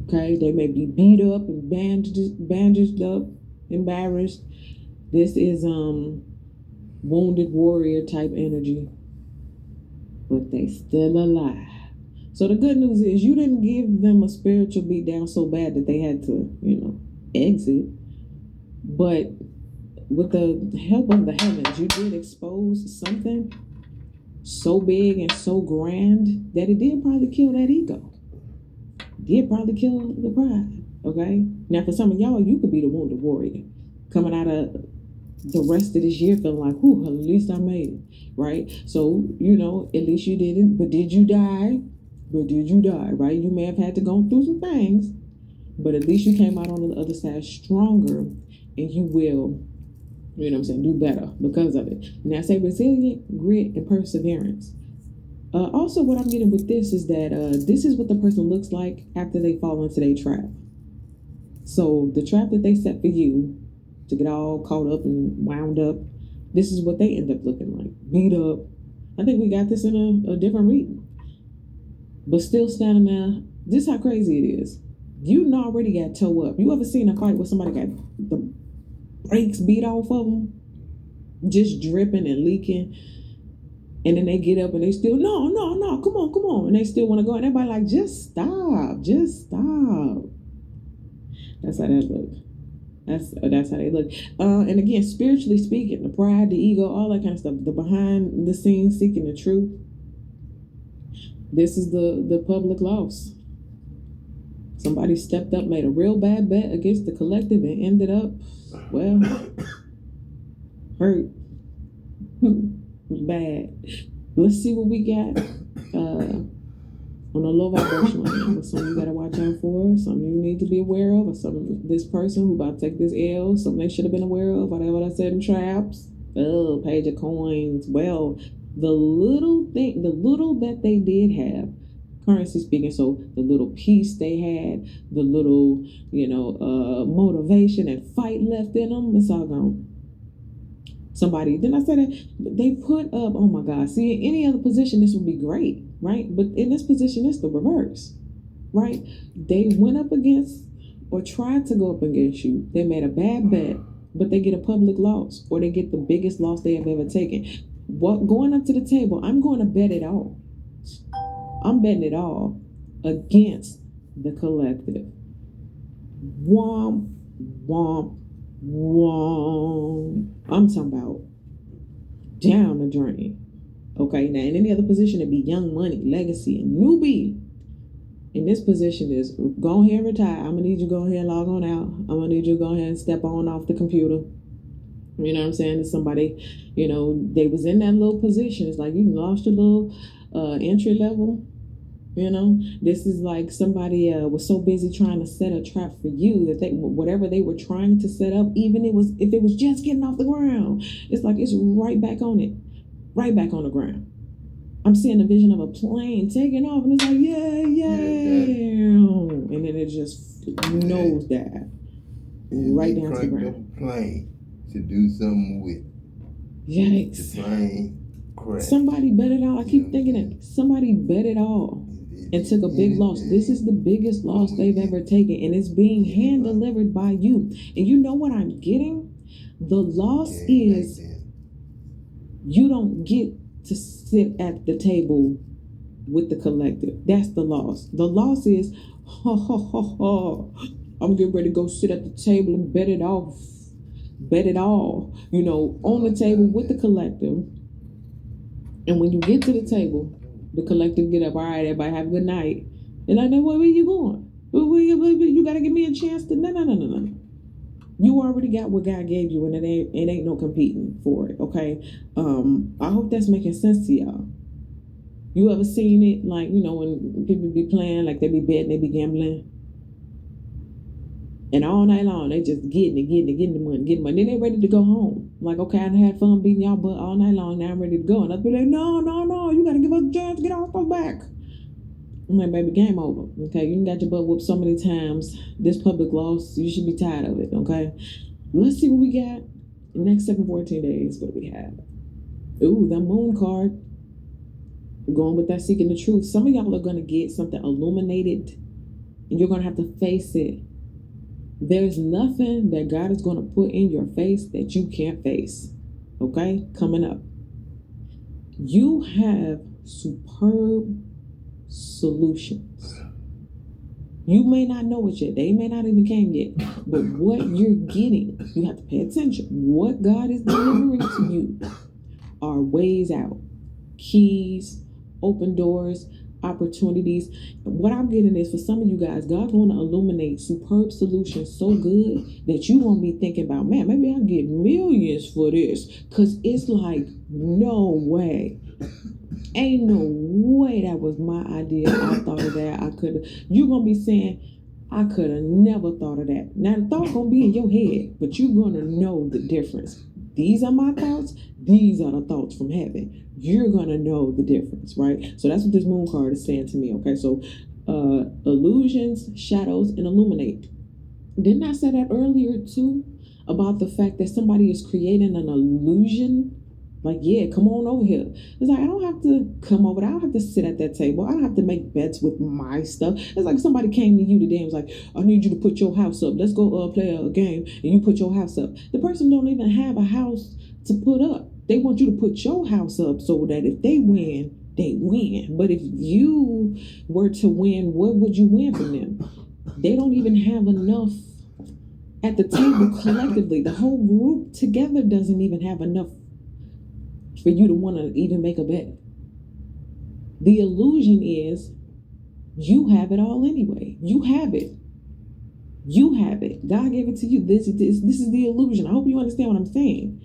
Okay, they may be beat up and bandaged up, embarrassed. This is wounded warrior type energy, but they still alive. So the good news is you didn't give them a spiritual beat down so bad that they had to, exit. But with the help of the heavens, you did expose something so big and so grand that it did probably kill that ego. Did probably kill the pride. Okay. Now, for some of y'all, you could be the wounded warrior coming out of the rest of this year feeling like, whew, at least I made it. Right. So, at least you didn't. But did you die? Right? You may have had to go through some things, but at least you came out on the other side stronger, and you will, do better because of it. Now, say resilient, grit, and perseverance. Also, what I'm getting with this is that this is what the person looks like after they fall into their trap. So the trap that they set for you to get all caught up and wound up, this is what they end up looking like. Beat up. I think we got this in a different reading. But still standing there. This is how crazy it is. You already got toe up. You ever seen a fight where somebody got the brakes beat off of them? Just dripping and leaking. And then they get up and they still, no, come on. And they still want to go. And everybody like, just stop. That's how that look. That's how they look. And again, spiritually speaking, the pride, the ego, all that kind of stuff, the behind the scenes seeking the truth. This is the public loss. Somebody stepped up, made a real bad bet against the collective and ended up, well, hurt. Bad. Let's see what we got on a low vibrational level. Something you gotta watch out for, something you need to be aware of, or something this person who about to take this L, something they should have been aware of, whatever I said in traps. Oh, Page of Coins. Well, the little that they did have, currency speaking, so the little peace they had, the little, motivation and fight left in them, it's all gone. Somebody, didn't I say that? They put up, oh my God, see, in any other position, this would be great, right? But in this position, it's the reverse, right? They went up against or tried to go up against you. They made a bad bet, but they get a public loss, or they get the biggest loss they have ever taken. Going up to the table, I'm going to bet it all. I'm betting it all against the collective. Womp, womp, womp. I'm talking about down the drain. Okay, now in any other position, it'd be young money, legacy, and newbie. In this position is go ahead and retire. I'm gonna need you to go ahead and log on out. I'm gonna need you to go ahead and step on off the computer. You know what I'm saying? It's somebody, they was in that little position. It's like you lost your little entry level. This is like somebody was so busy trying to set a trap for you that whatever they were trying to set up, even if it was just getting off the ground, it's like it's right back on it, right back on the ground. I'm seeing a vision of a plane taking off, and it's like and then it just nosedive right down to the ground. Plane to do something with. Yikes! The plane crashed. Somebody bet it all. I keep thinking it. Somebody bet it all and took a big loss. This is the biggest loss they've ever taken, and it's being hand delivered by you. And you know what I'm getting? The loss is you don't get to sit at the table with the collective. That's the loss. The loss is, I'm getting ready to go sit at the table and bet it all, on the table with the collective. And when you get to the table, the collective get up, all right, everybody have a good night. And I know, where you going? You got to give me a chance to, no. You already got what God gave you, and it ain't no competing for it, okay? I hope that's making sense to y'all. You ever seen it, like, when people be playing, like they be betting, they be gambling, and all night long they just getting the money. Then they ready to go home. Like, okay, I had fun beating y'all butt all night long. Now I'm ready to go. And other people like, no, you got to give us a chance to get off our back. I'm like, baby, game over. Okay, you got your butt whooped so many times. This public loss, you should be tired of it. Okay, let's see what we got. The next 7-14 days, what do we have? Ooh, the moon card. Going with that seeking the truth. Some of y'all are going to get something illuminated, and you're going to have to face it. There's nothing that God is going to put in your face that you can't face. Okay, coming up. You have superb solutions. You may not know it yet. They may not even came yet. But what you're getting, you have to pay attention. What God is delivering to you are ways out, keys, open doors, opportunities. What I'm getting is, for some of you guys, God's going to illuminate superb solutions so good that you won't be thinking about, man, maybe I'll get millions for this. Because it's like, no way. Ain't no way that was my idea. I thought of that. You're going to be saying, I could have never thought of that. Now, the thought going to be in your head, but you're going to know the difference. These are my thoughts. These are the thoughts from heaven. You're going to know the difference, right? So that's what this moon card is saying to me, okay? So illusions, shadows, and illuminate. Didn't I say that earlier, too? About the fact that somebody is creating an illusion? Like, yeah, come on over here. It's like, I don't have to come over there. I don't have to sit at that table. I don't have to make bets with my stuff. It's like somebody came to you today and was like, I need you to put your house up. Let's go play a game, and you put your house up. The person don't even have a house to put up. They want you to put your house up so that if they win, they win. But if you were to win, what would you win from them? They don't even have enough at the table collectively. The whole group together doesn't even have enough for you to want to even make a bet. The illusion is you have it all anyway. You have it. You have it. God gave it to you. This is the illusion. I hope you understand what I'm saying.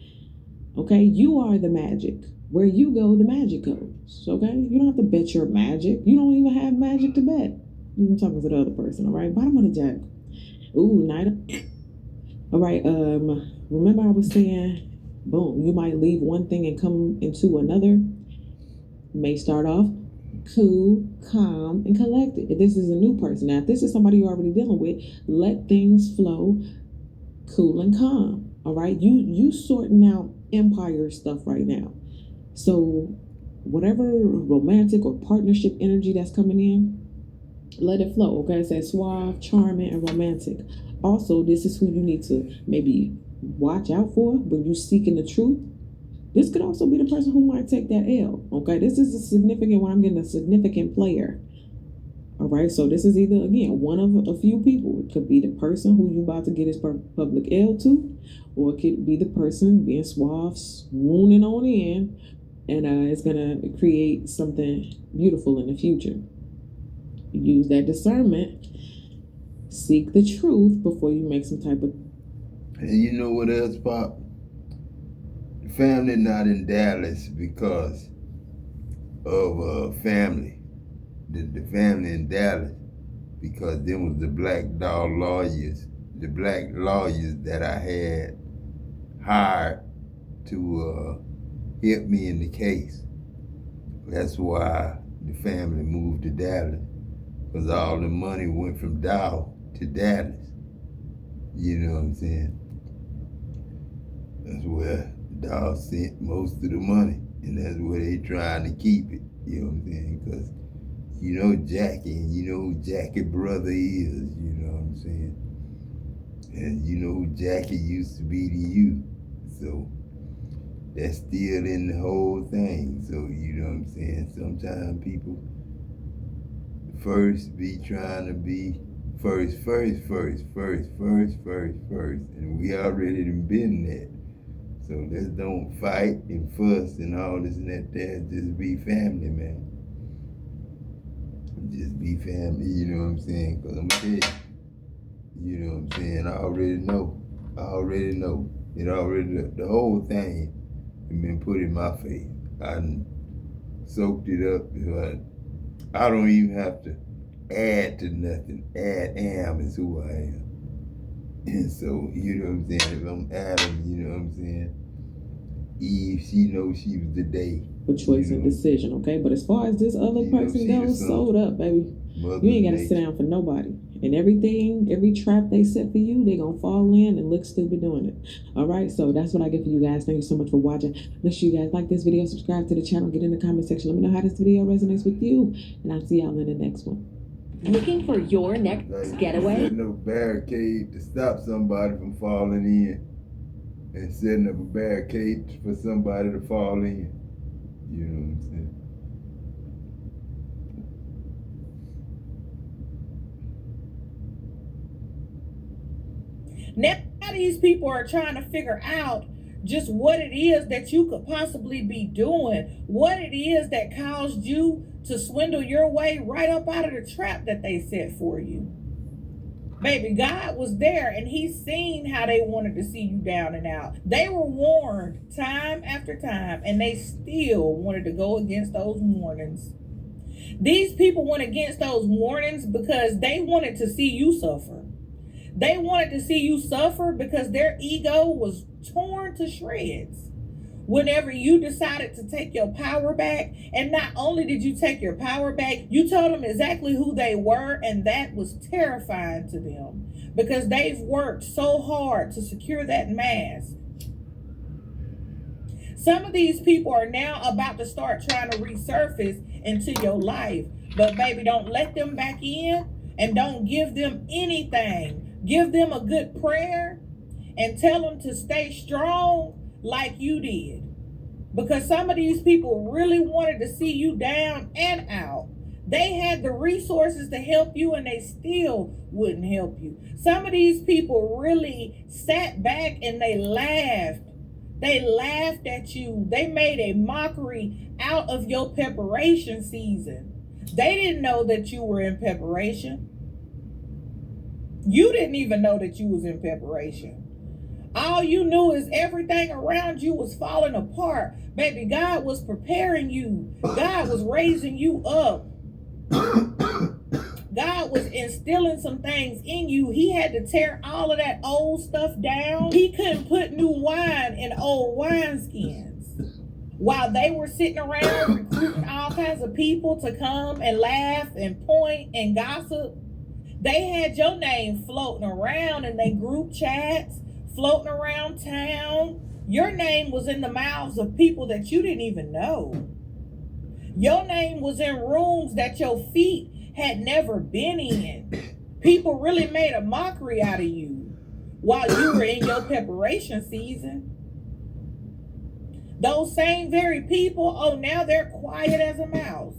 Okay? You are the magic. Where you go, the magic goes. Okay? You don't have to bet your magic. You don't even have magic to bet. I'm talking to the other person, all right? Bottom of the jack. Ooh, night. All right, remember I was saying, boom, you might leave one thing and come into another. You may start off cool, calm, and collected. If this is a new person, now if this is somebody you're already dealing with, let things flow cool and calm. All right, you sorting out empire stuff right now. So whatever romantic or partnership energy that's coming in, let it flow. Okay, it says suave, charming, and romantic. Also, this is who you need to maybe watch out for when you're seeking the truth. This could also be the person who might take that L. Okay, this is a significant one. I'm getting a significant player. All right, so this is either, again, one of a few people. It could be the person who you about to get his public L to, or it could be the person being suave, swooning on in, and it's gonna create something beautiful in the future. Use that discernment. Seek the truth before you make some type of. And you know what else, Pop? The family not in Dallas because of family. The family in Dallas because them was the black dog lawyers, the black lawyers that I had hired to help me in the case. That's why the family moved to Dallas, because all the money went from Dow to Dallas. You know what I'm saying? That's where Dow sent most of the money, and that's where they trying to keep it. You know what I'm saying? Because you know Jackie, and you know who Jackie brother is. You know what I'm saying? And you know who Jackie used to be to you. So that's still in the whole thing. So you know what I'm saying? Sometimes people first be trying to be first, and we already done been there. So let's don't fight and fuss and all this and that there. Just be family, man. Just be family, you know what I'm saying? Because I'm gonna tell you know what I'm saying? I already know. It already, the whole thing has been put in my face. I soaked it up. I don't even have to add to nothing. Am is who I am. And so, you know what I'm saying? If I'm Adam, you know what I'm saying? Eve, she knows she was the day. A choice and decision, okay? But as far as this other person goes, sold up, baby. You ain't gotta sit down for nobody. And every trap they set for you, they gonna fall in and look stupid doing it. Alright, so that's what I get for you guys. Thank you so much for watching. Make sure you guys like this video, subscribe to the channel, get in the comment section. Let me know how this video resonates with you. And I'll see y'all in the next one. Looking for your next getaway? Setting up a barricade to stop somebody from falling in. And setting up a barricade for somebody to fall in. You know what I'm saying? Now these people are trying to figure out just what it is that you could possibly be doing, what it is that caused you to swindle your way right up out of the trap that they set for you. Baby, God was there and he's seen how they wanted to see you down and out. They were warned time after time and they still wanted to go against those warnings. These people went against those warnings because they wanted to see you suffer. They wanted to see you suffer because their ego was torn to shreds. Whenever you decided to take your power back, and not only did you take your power back, you told them exactly who they were, and that was terrifying to them because they've worked so hard to secure that mask. Some of these people are now about to start trying to resurface into your life, but baby, don't let them back in and don't give them anything. Give them a good prayer and tell them to stay strong like you did. Because some of these people really wanted to see you down and out. They had the resources to help you and they still wouldn't help you. Some of these people really sat back and they laughed. They laughed at you. They made a mockery out of your preparation season. They didn't know that you were in preparation. You didn't even know that you was in preparation. All you knew is everything around you was falling apart. Baby, God was preparing you. God was raising you up. God was instilling some things in you. He had to tear all of that old stuff down. He couldn't put new wine in old wineskins. While they were sitting around recruiting all kinds of people to come and laugh and point and gossip, they had your name floating around in their group chats, floating around town. Your name was in the mouths of people that you didn't even know. Your name was in rooms that your feet had never been in. People really made a mockery out of you while you were in your preparation season. Those same very people, oh, now they're quiet as a mouse.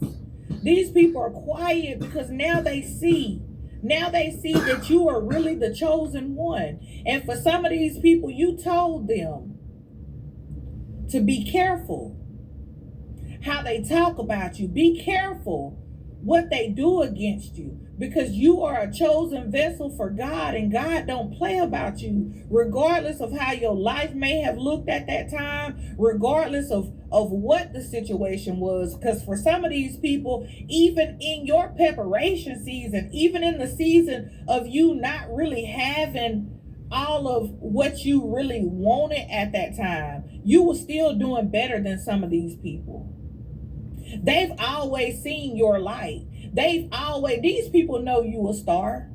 These people are quiet because now they see that you are really the chosen one. And for some of these people, you told them to be careful how they talk about you. Be careful what they do against you, because you are a chosen vessel for God, and God don't play about you, regardless of how your life may have looked at that time, regardless of what the situation was. Because for some of these people, even in your preparation season, even in the season of you not really having all of what you really wanted at that time, you were still doing better than some of these people. They've always seen your light. These people know you a star.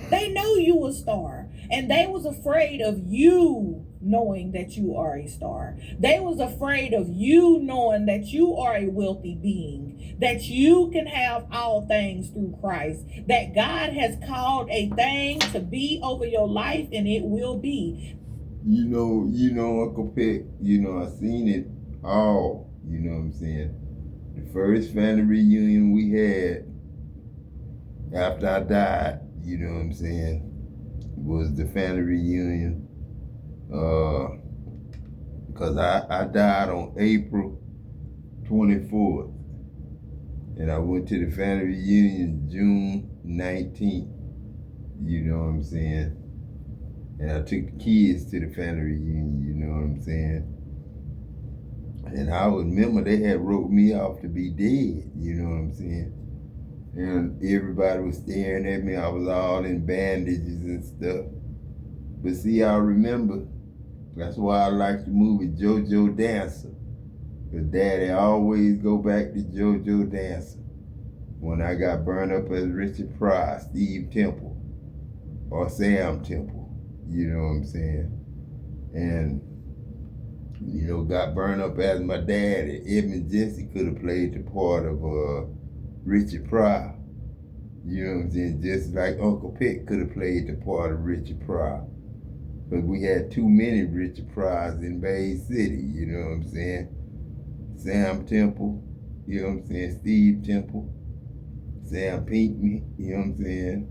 They know you a star. And they was afraid of you knowing that you are a star. They was afraid of you knowing that you are a wealthy being, that you can have all things through Christ, that God has called a thing to be over your life, and it will be. You know, Uncle Peck, I seen it all, you know what I'm saying? The first family reunion we had after I died, you know what I'm saying, was the family reunion. Because I died on April 24th. And I went to the family reunion June 19th. You know what I'm saying? And I took the kids to the family reunion, you know what I'm saying? And I remember they had wrote me off to be dead, you know what I'm saying? And everybody was staring at me. I was all in bandages and stuff. But see, I remember, that's why I like the movie JoJo Dancer. Because Daddy always go back to JoJo Dancer. When I got burned up as Richard Pryor, Steve Temple, or Sam Temple, you know what I'm saying? And, got burned up as my daddy. Edmund Jesse could have played the part of Richard Pryor. You know what I'm saying? Just like Uncle Peck could have played the part of Richard Pryor. But we had too many Richard Pryors in Bay City, you know what I'm saying? Sam Temple, you know what I'm saying? Steve Temple, Sam Pinkney, you know what I'm saying?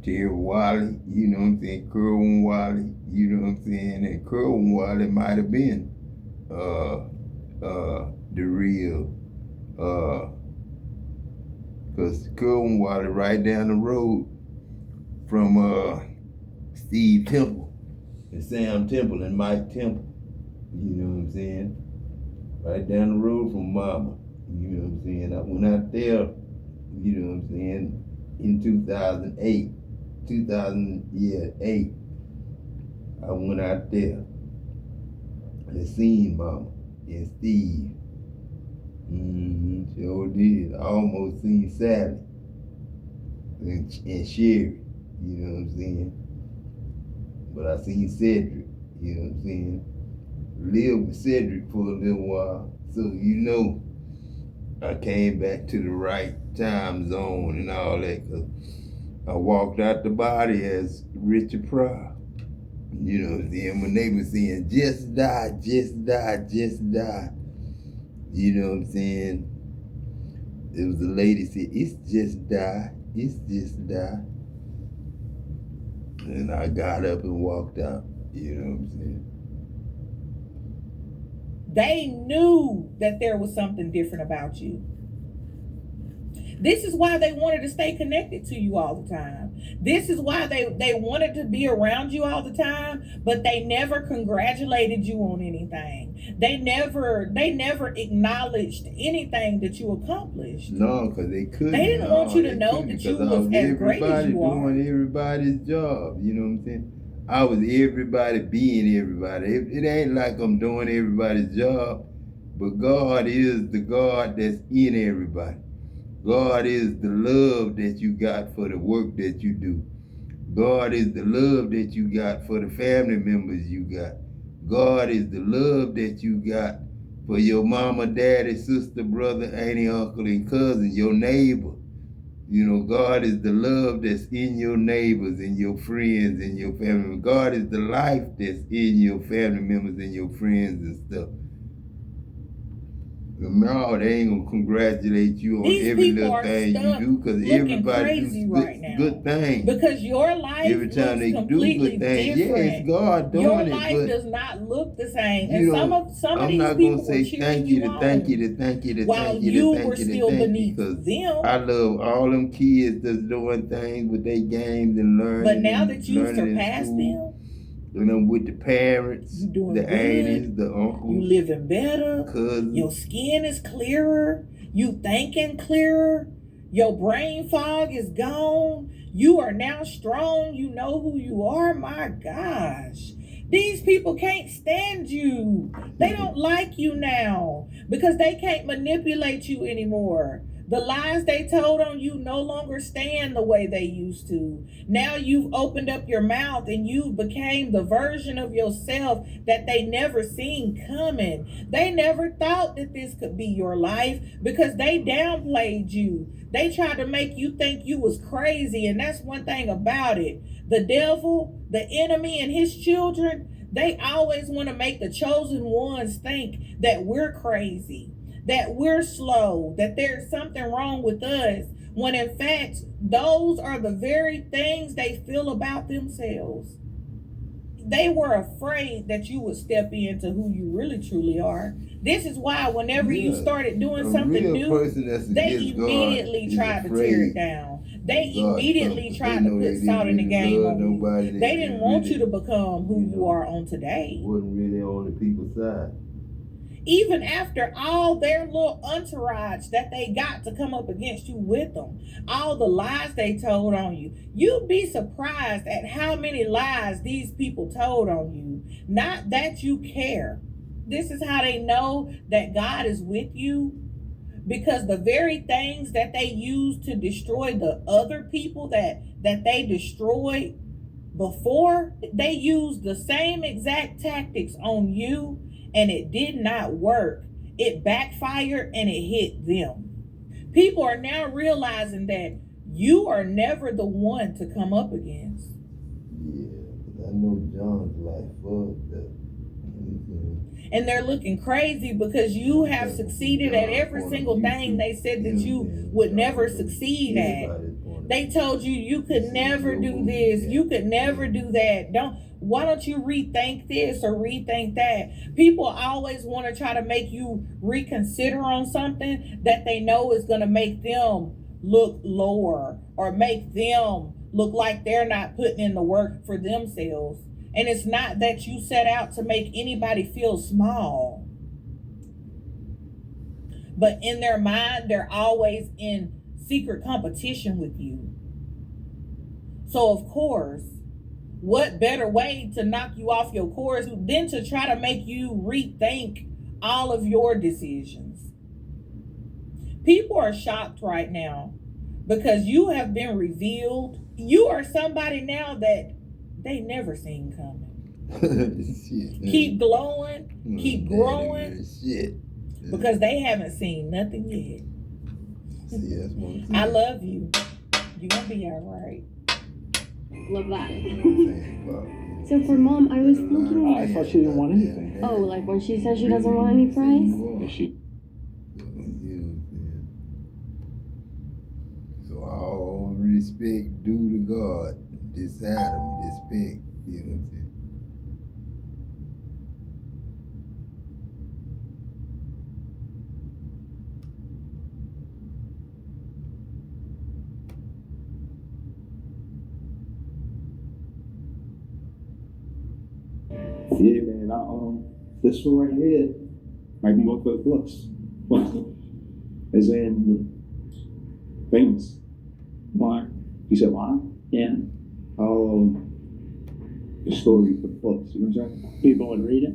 Terry Wally, you know what I'm saying? Kerwin Wally, you know what I'm saying? And Kerwin Wally might have been the real, because Kerwin Wally right down the road from Steve Temple and Sam Temple and Mike Temple, you know what I'm saying? Right down the road from Mama, you know what I'm saying? I went out there, you know what I'm saying, in 2008. I went out there and seen Mama and Steve. Sure did. I almost seen Sally and Sherry, you know what I'm saying? But I seen Cedric, you know what I'm saying? Lived with Cedric for a little while. So, I came back to the right time zone and all that, because I walked out the body as Richard Pryor. You know what I'm saying? When they were saying, just die, just die, just die. You know what I'm saying? There was a lady said, it's just die, it's just die. And I got up and walked out. You know what I'm saying? They knew that there was something different about you. This is why they wanted to stay connected to you all the time. This is why they wanted to be around you all the time, but they never congratulated you on anything. They never acknowledged anything that you accomplished. No, because they couldn't. They didn't want you to know that you was as great as you are. Doing everybody's job, you know what I'm saying? I was everybody being everybody. It ain't like I'm doing everybody's job, but God is the God that's in everybody. God is the love that you got for the work that you do. God is the love that you got for the family members you got. God is the love that you got for your mama, daddy, sister, brother, auntie, uncle, and cousin, your neighbor. God is the love that's in your neighbors and your friends and your family. God is the life that's in your family members and your friends and stuff. No, they ain't gonna congratulate you on every little thing you do, because everybody do good things. Because your life every time they do good things, different. Yeah, it's God doing your it. Your life does not look the same. And some of I'm these not people gonna say thank you to thank you to thank you to while thank you you to were thank you still to thank beneath you, because them. I love all them kids that's doing things with their games and learning. But now that you surpassed them, with the parents, the good. aunties, the uncles, you living better, cousins. Your skin is clearer, you thinking clearer, your brain fog is gone, you are now strong, you know who you are. My gosh, these people can't stand you. They don't like you now because they can't manipulate you anymore. The lies they told on you no longer stand the way they used to. Now you've opened up your mouth and you became the version of yourself that they never seen coming. They never thought that this could be your life because they downplayed you. They tried to make you think you was crazy, and that's one thing about it. The devil, the enemy, and his children, They always want to make the chosen ones think that we're crazy, that we're slow, that there's something wrong with us, when in fact, those are the very things they feel about themselves. They were afraid that you would step into who you really truly are. This is why whenever you started doing something new, they immediately tried to tear it down. They immediately tried to put salt in the game on you. They didn't want you to become who you are on today. Wasn't really on the people's side. Even after all their little entourage that they got to come up against you with them, all the lies they told on you, you'd be surprised at how many lies these people told on you. Not that you care. This is how they know that God is with you, because the very things that they used to destroy the other people that they destroyed before, they used the same exact tactics on you, and it did not work. It backfired and it hit them. People are now realizing that you are never the one to come up against. Yeah, I know John's like, fuck that. And they're looking crazy because you have succeeded at every single thing they said that you would never succeed at. They told you you could never do this, you could never do that. Why don't you rethink this or rethink that? People always want to try to make you reconsider on something that they know is going to make them look lower or make them look like they're not putting in the work for themselves. And it's not that you set out to make anybody feel small. But in their mind, they're always in secret competition with you. So of course, what better way to knock you off your course than to try to make you rethink all of your decisions? People are shocked right now because you have been revealed. You are somebody now that they never seen coming. Shit, keep glowing, keep growing, shit. Because they haven't seen nothing yet. See, that's what I'm saying. I love you. You're gonna be all right. Love that. So for Mom, I was thinking. I thought she didn't want anything. Oh, like when she says she doesn't want any fries? Is she? So all respect due to God. This Adam, respect. You know what I'm saying? Yeah, man. This one right here, I can go for the books. As in famous. Why? You said why? Yeah. The story for the books. You know what I'm saying? People would read it.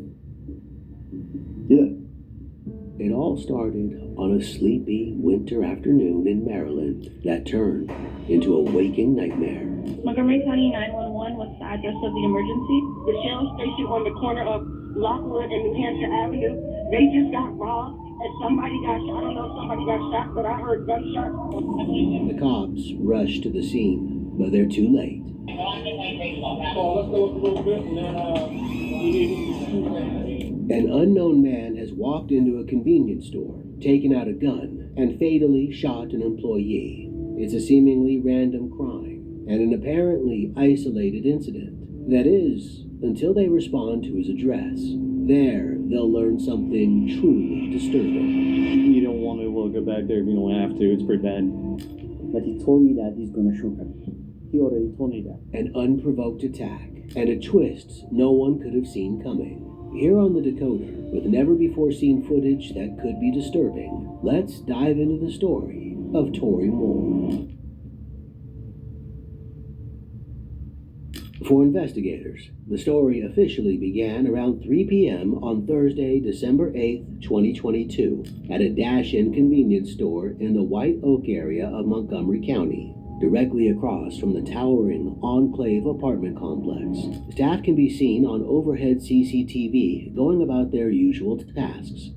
Yeah. It all started on a sleepy winter afternoon in Maryland that turned into a waking nightmare. Montgomery County 911, what's the address of the emergency? The Shell station on the corner of Lockwood and New Hampshire Avenue. They just got robbed and somebody got shot. I don't know if somebody got shot, but I heard gunshots. The cops rushed to the scene, but they're too late. An unknown man has walked into a convenience store, taken out a gun, and fatally shot an employee. It's a seemingly random crime, and an apparently isolated incident. That is, until they respond to his address. There, they'll learn something truly disturbing. You don't want to go back there if you don't have to. It's pretty bad. But he told me that he's gonna shoot him. He already told me that. An unprovoked attack, and a twist no one could have seen coming. Here on the Decoder, with never-before-seen footage that could be disturbing, let's dive into the story of Tory Moore. For investigators, the story officially began around 3 p.m. on Thursday, December 8, 2022, at a dash-in convenience store in the White Oak area of Montgomery County, directly across from the towering Enclave apartment complex. Staff can be seen on overhead CCTV going about their usual tasks.